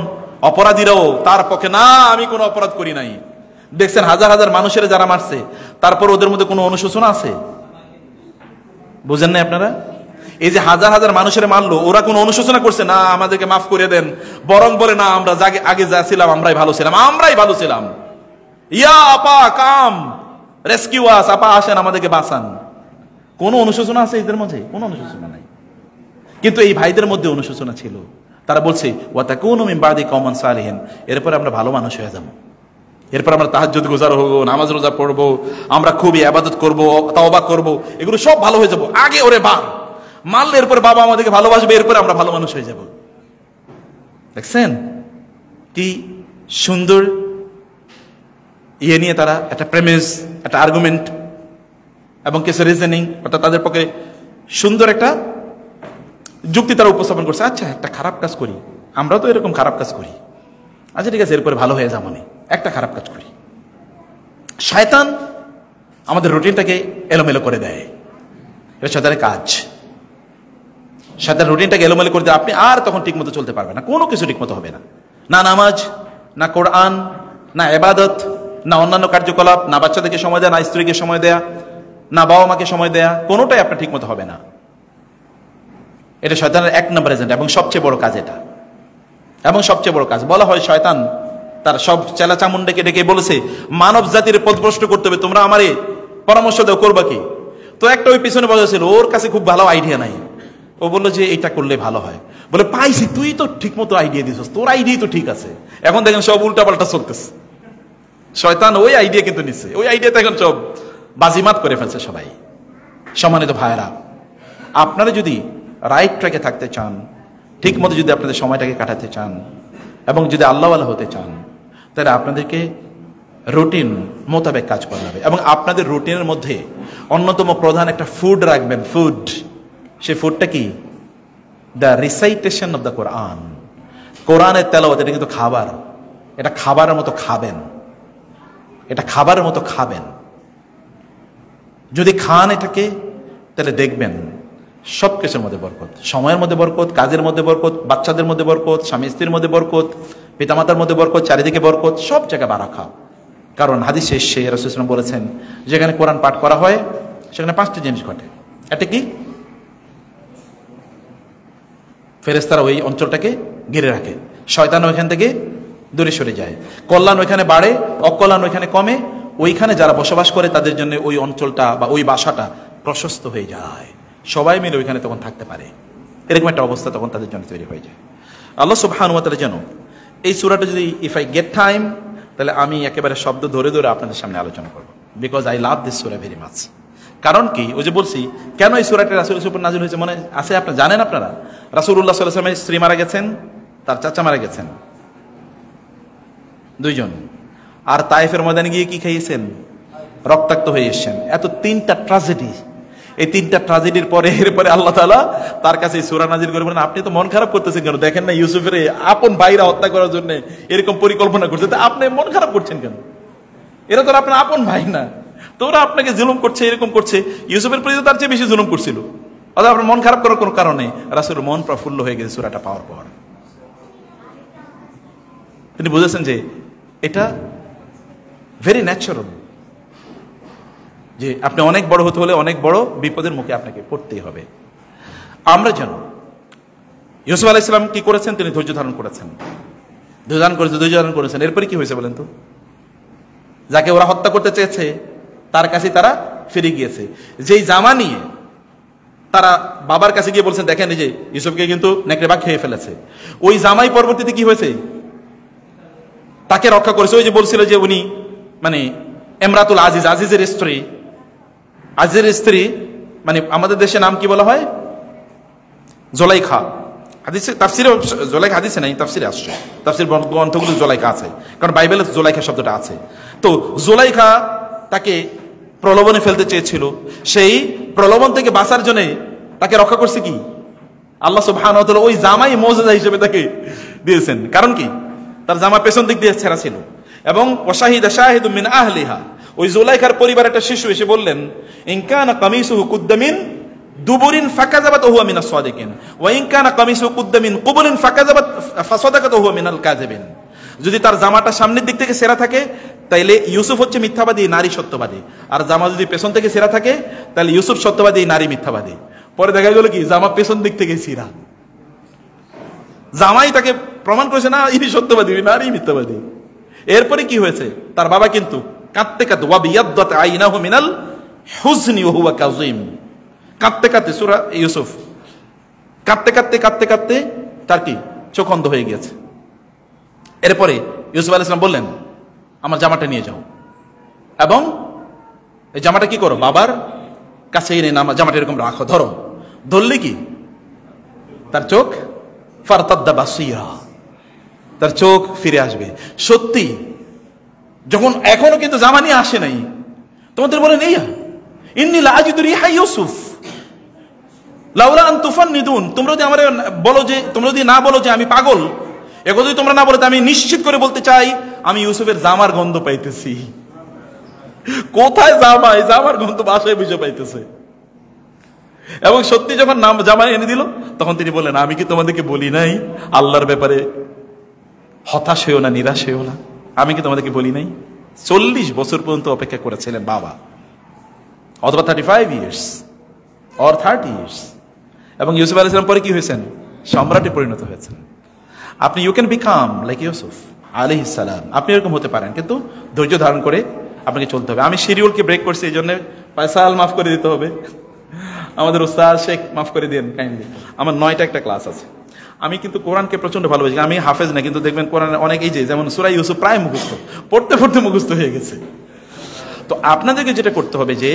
অপরাধীরাও তার পক্ষে না, আমি কোনো অপরাধ করি নাই। দেখছেন হাজার হাজার মানুষের যারা মারছে, তারপর ওদের মধ্যে কোনো অনুশোচনা আছে? বুঝেন না আপনারা? এই যে হাজার হাজার মানুষের মারলো, ওরা কোনো অনুশোচনা করছে না আমাদেরকে মাফ করে দেন, বরং বলে না আমরা আগে যা ছিলাম আমরাই ভালো ছিলাম, আমরাই ভালো ছিলাম, ইয়া আপা কাম রেস্কিউ আস, আপা আসেন আমাদেরকে বাঁচান। কোনো অনুশোচনা আছে এদের মধ্যে? কোনো অনুশোচনা নাই। কিন্তু এই ভাইদের মধ্যে অনুশোচনা ছিল। তারা বলছে ওয়াতাকুনু মিন বাদি কওমান সালিহিন, এরপর আমরা ভালো মানুষ হয়ে যাব, এরপর আমরা তাহাজ্জুদ গুজার হব, নামাজ রোজা পড়বো, আমরা খুবই ইবাদত করব, তাওবা করব, এগুলো সব ভালো হয়ে যাব। আগে ওরে মারলে এরপর বাবা আমাদেরকে ভালোবাসবে, এরপর আমরা ভালো মানুষ হয়ে যাব। দেখছেন কি সুন্দর ইয়ে নিয়ে তারা একটা প্রেমিস, একটা আর্গুমেন্ট এবং কিছু রিজনিং, অর্থাৎ তাদের পক্ষে সুন্দর একটা যুক্তি তারা উপস্থাপন করছে। আচ্ছা একটা খারাপ কাজ করি, আমরা তো এরকম খারাপ কাজ করি, আচ্ছা ঠিক আছে এরপরে ভালো হয়ে যাবো না, একটা খারাপ কাজ করি। শয়তান আমাদের রুটিনটাকে এলোমেলো করে দেয়, এটা শয়তানের কাজ। শয়তান রুটিনটাকে এলোমেলো করে দেয়, আপনি আর তখন ঠিক মতো চলতে পারবেন না, কোনো কিছু ঠিক মতো হবে না, না নামাজ, না কোরআন, না ইবাদত, না অন্যান্য কার্যকলাপ, না বাচ্চাদেরকে সময় দেয়া, না স্ত্রীকে সময় দেয়া, না বাবা মাকে সময় দেয়া, কোনোটাই আপনার ঠিক মতো হবে না। এটা শয়তানের এক নম্বর এজেন্ট এবং সবচেয়ে বড় কাজ এটা, এবং সবচেয়ে বড় কাজ। বলা হয় শয়তান তার সব চেলা চামুন্ডাকে ডেকে বলেছে মানব জাতির পথভ্রষ্ট করতে হবে, তোমরা আমারে পরামর্শ দাও করবা কি? তো একটা ওই পিছনে বসা ছিল, ওর কাছে খুব ভালো আইডিয়া নাই, ও বললো যে এটা করলে ভালো হয়। বলে পাইছি, তুই তো ঠিক মতো আইডিয়া দিছিস, তোর আইডিয়া তো ঠিক আছে। এখন দেখেন সব উল্টা পাল্টা চলতেছে। শয়তান ওই আইডিয়া কিন্তু নিচ্ছে, ওই আইডিয়াতে এখন সব বাজিমাত করে ফেলছে সবাই। সম্মানিত ভাইয়েরা, আপনারা যদি রাইট ট্র্যাকে থাকতে চান, ঠিক মতো যদি আপনাদের সময়টাকে কাটাতে চান এবং যদি আল্লাহওয়ালা হতে চান, তাহলে আপনাদেরকে রুটিন মোতাবেক কাজ করতে হবে। এবং আপনাদের রুটিনের মধ্যে অন্যতম প্রধান একটা ফুড রাখবেন, ফুড। সেই ফুডটা কি? দ্য রিসাইটেশন অফ দ্য কোরআন। কোরআনের তেলাওয়াত, এটা কিন্তু খাবার, এটা খাবারের মতো খাবেন, এটা খাবারের মতো খাবেন। যদি খান এটাকে, তাহলে দেখবেন সব কিছুর মধ্যে বরকত, সময়ের মধ্যে বরকত, কাজের মধ্যে বরকত, বাচ্চাদের মধ্যে বরকত, স্বামী স্ত্রীর মধ্যে বরকত, পিতামাতার মধ্যে বরকত, চারিদিকে বরকত, সব জায়গায় বারাকা। কারণ হাদিস শেষে রাসূল সাল্লাল্লাহু আলাইহি ওয়াসাল্লাম বলেছেন, যেখানে কোরআন পাঠ করা হয় সেখানে 5টি জিনিস ঘটে। এটা কি? ফেরেশতারা ওই অঞ্চলটাকে ঘিরে রাখে, শয়তান ওইখান থেকে দূরে সরে যায়, কল্যাণ ওইখানে বাড়ে, অকল্যাণ ওইখানে কমে, ওইখানে যারা বসবাস করে তাদের জন্য ওই অঞ্চলটা বা ওই বাসাটা প্রশস্ত হয়ে যায়, সবাই মিলে ওইখানে তখন থাকতে পারে। এরকম একটা অবস্থা তখন তাদের জন্য তৈরি হয়ে যায়। আল্লাহ সুবহানাহু ওয়া তাআলা যেন এই সূরাটা যদি ইফ আই গেট টাইম, তাহলে আমি একেবারে শব্দ ধরে ধরে আপনাদের সামনে আলোচনা করব, because I love this Surah very much. কারণ কি, ওই যে বলছি কেন এই সূরাটা রাসূলের উপর নাযিল হয়েছে, মনে আছে আপনারা জানেন? আপনারা রাসূলুল্লাহ সাল্লাল্লাহু আলাইহি ওয়াসাল্লামের স্ত্রী মারা গেছেন, তার চাচা মারা গেছেন, 2 জন। আর তায়েফের ময়দানে গিয়ে কি খাইয়েছেন? রক্তাক্ত হয়ে এসেছেন। এত 3টা ট্র্যাজেডি, এই 3টা ট্র্যাজেডির পরে এরপরে আল্লাহ তাআলা তার কাছে এই সূরা নাযিল করে বলেন, আপনি তো মন খারাপ করতেছেন কেন? দেখেন না ইউসুফের আপন ভাইরা হত্যা করার জন্য এরকম পরিকল্পনা করছে, তা আপনি মন খারাপ করছেন কেন? এরা তো আপনার আপন ভাই না, তোরা আপনাকে জুলুম করছে, এরকম করছে। ইউসুফের প্রতি তার চেয়ে বেশি জুলুম করছিল, অথবা আপনার মন খারাপ করার কোনো কারণে রাসূলের মন প্রফুল্ল হয়ে গেছে সূরাটা পাওয়ার পর। তিনি বুঝেছেন যে এটা ভেরি ন্যাচারাল, যে আপনি অনেক বড় হতে হলে অনেক বড় বিপদের মুখে আপনাকে পড়তেই হবে। আমরা যেন ইউসুফ আলাইহিস সালাম কি করেছেন? তিনি ধৈর্য ধারণ করেছেন, ধৈর্য ধারণ করেছেন। এরপরে কি হয়েছে বলেন তো? যাকে ওরা হত্যা করতে চেয়েছে তার কাছে তারা ফিরে গিয়েছে। যেই জামা নিয়ে তারা বাবার কাছে গিয়ে বলছেন, দেখেন এই যে ইউসুফকে কিন্তু নেকড়ে বাঘ খেয়ে ফেলেছে, ওই জামাই পরবর্তীতে কি হয়েছে? তাকে রক্ষা করেছে। ওই যে বলছিল যে উনি মানে ইমরাতুল আজিজ, আজিজের স্ত্রী, আজিজের স্ত্রী, মানে আমাদের দেশে নাম কি বলা হয়? জুলাইখা। হাদিসে তাফসিরে জুলাইখা হাদিসে নাই, তাফসিরে আসছে, তাফসির গ্রন্থগুলো জুলাইখা আছে, কারণ বাইবেলে জুলাইখা শব্দটা আছে। তো জুলাইখা তাকে প্রলোভনে ফেলতে চেয়েছিল, সেই প্রলোভন থেকে বাঁচার জন্য তাকে রক্ষা করছে কি আল্লাহ সুবহানাহু ওয়া তাআলা। ওই জামাই মুজিজা হিসেবে তাকে দিয়েছেন। কারণ কি, তার জামা পেছন দিক দিয়ে ছেঁড়া ছিল। এবং ওয়াশাহিদা শাহিদুম মিন আহলিহা, ওই জুলাইখার পরিবারের একটা শিশু এসে বললেন, ইন কানা কামিসুহু কুদ্দা মিন দুবুরিন ফাকাযাবাত হুয়া মিনাস সাদিকিন ওয়া ইন কানা কামিসুহু কুদ্দা মিন কুবুলিন ফাকাযাবাত ফাসাদাকাত হুয়া মিনাল কাযিবিন। যদি তার জামাটা সামনের দিক থেকে ছেঁড়া থাকে তাইলে ইউসুফ হচ্ছে মিথ্যাবাদী, নারী সত্যবাদী। আর জামা যদি পেছন থেকে ছেঁড়া থাকে তাহলে ইউসুফ সত্যবাদী, নারী মিথ্যাবাদী। পরে দেখা গেল কি, জামা পেছন দিক থেকে ছিঁড়া। জামাই তাকে প্রমাণ করেছে না ইনি সত্যবাদী, নারী মিথ্যাবাদী। এরপরে কি হয়েছে, তার বাবা কিন্তু কাঁদতে কাঁদতে ওয়া বিয়াদ্দাত আইনাহু মিনাল হুজনি ওয়া হুয়া কাযীম, কাঁদতে কাঁদতে, সূরা ইউসুফ, কাঁদতে কাঁদতে কাঁদতে কাঁদতে তার কি চোখ অন্ধ হয়ে গিয়েছে। এরপরে ইউসুফ আলাইহিস সালাম বললেন, আমার জামাটা নিয়ে যাও এবং এই জামাটা কি করো, বাবার কাছে এনে আমার জামাটা এরকম রাখো, ধরো। ধরলে কি, তার চোখ ফারতাদ্দা বাসীরা, তার চোখ ফিরে আসবে। সত্যি যখন এখনো কিন্তু জামা নিয়ে আসে নাই, তোমাদের বলেন ইয়া ইন্নী লাআজিদু রিহা ইউসুফ লাউলা আন তুফান্নিদুন, তোমরা যদি আমারে বলো যে, তোমরা যদি না বলো যে আমি পাগল, একথা যদি তোমরা না বলো, আমি নিশ্চিত করে বলতে চাই আমি ইউসুফের জামার গন্ধ পাইতেছি। কোথায় জামা, এই জামার গন্ধ বাসায় বুঝে পাইতেছে। এবং সত্যি যখন নাম জামা এনে দিল, তখন তিনি বললেন, আমি কি তোমাদেরকে বলি নাই আল্লাহর ব্যাপারে হতাশ হয়েও না, নিরাশ হয়েও না? আমি কি তোমাদেরকে বলি নাই? 40 বছর পর্যন্ত অপেক্ষা করেছিলেন বাবা, অথবা 35 ইয়ার্স অর 30 ইয়ার্স। এবং ইউসুফ আলাইহিস সালাম পরে কি হয়েছেন, সম্রাটে পরিণত হয়েছেন। আপনি you can become like Yusuf আলাইহিস সালাম, আপনি এরকম হতে পারেন, কিন্তু ধৈর্য ধারণ করে আপনাকে চলতে হবে। আমি শিডিউলকে ব্রেক করছি, এই জন্য ফয়সাল মাফ করে দিতে হবে, আমাদের উস্তাদ শেখ মাফ করে দিন কাইন্ডলি। আমার 9টা একটা ক্লাস আছে। আমি কিন্তু কোরআনকে প্রচন্ড ভালোবাসি। আমি হাফেজ না, কিন্তু দেখবেন কোরআনে অনেক, এই যে যেমন সূরা ইউসুফ প্রায় মুখস্থ, পড়তে পড়তে মুখস্থ হয়ে গেছে। তো আপনাদেরকে যেটা করতে হবে যে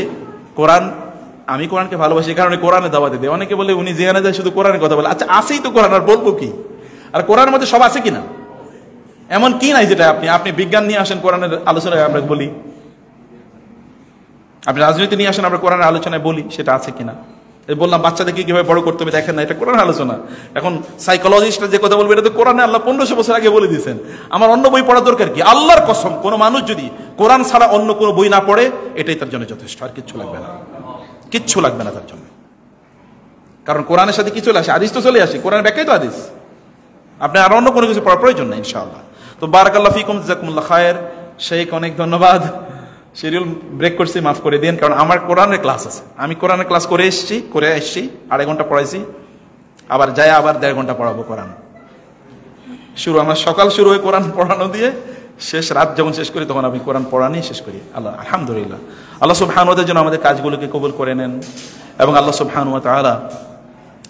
কোরআন, আমি কোরআনকে ভালোবাসি কারণে কোরআনে দাওয়াত দিই। অনেকে বলে উনি যেখানে যায় শুধু কোরআনের কথা বলে। আচ্ছা, আসেই তো কোরআন, আর বলবো কি? আর কোরআনের মধ্যে সব আছে কিনা? এমন কি নাই যেটা আপনি বিজ্ঞান নিয়ে আসেন কোরআনের আলোচনায় আমরা বলি, আপনি রাজনীতি নিয়ে আসেন আমরা কোরআনের আলোচনায় বলি, সেটা আছে কিনা? বললাম বাচ্চাদেরকে কিভাবে বড় করতে হবে, দেখেন না, এটা কোরআন আলোচনা। এখন সাইকোলজিস্টরা যে কথা বলবে, এটা তো কোরআনে আল্লাহ 1500 বছর আগে বলে দিয়েছেন। আমার অন্য বই পড়ার দরকার কি? আল্লাহর কসম, কোন মানুষ যদি কোরআন ছাড়া অন্য কোনো বই না পড়ে, এটাই তার জন্য যথেষ্ট, আর কিচ্ছু লাগবে না, কিচ্ছু লাগবে না তার জন্য। কারণ কোরআনের সাথে কি চলে আসে? হাদিস তো চলে আসে, কোরআনের ব্যাখ্যাই তো হাদিস। আপনি আর অন্য কোনো কিছু পড়ার প্রয়োজন নাই ইনশাআল্লাহ। তো বারাকাল্লাহু ফিকুম, জাযাকুমুল্লাহ খায়ের। শেখ অনেক ধন্যবাদ। শিডিউল ব্রেক করছি, মাফ করে দিন, কারণ আমার কোরআনের ক্লাস আছে। আমি কোরআনের ক্লাস করে আসছি 2.5 ঘন্টা পড়াইছি, আবার যায় আবার 1.5 ঘন্টা পড়াবো কোরআন। শুরু আমার সকাল শুরু হয়ে কোরআন পড়ানো দিয়ে, শেষ রাত যখন শেষ করি তখন আমি কোরআন পড়ানি শেষ করি। আল্লাহ আলহামদুলিল্লাহ, আল্লাহ সুবহানাহু ওয়া তাআলা যেন আমাদের কাজগুলোকে কবুল করে নেন, এবং আল্লাহ সুবহানাহু ওয়া তাআলা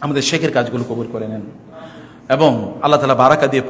আমাদের শেখের কাজগুলো কবুল করে নেন, এবং আল্লাহ তাআলা বারাকা দিয়ে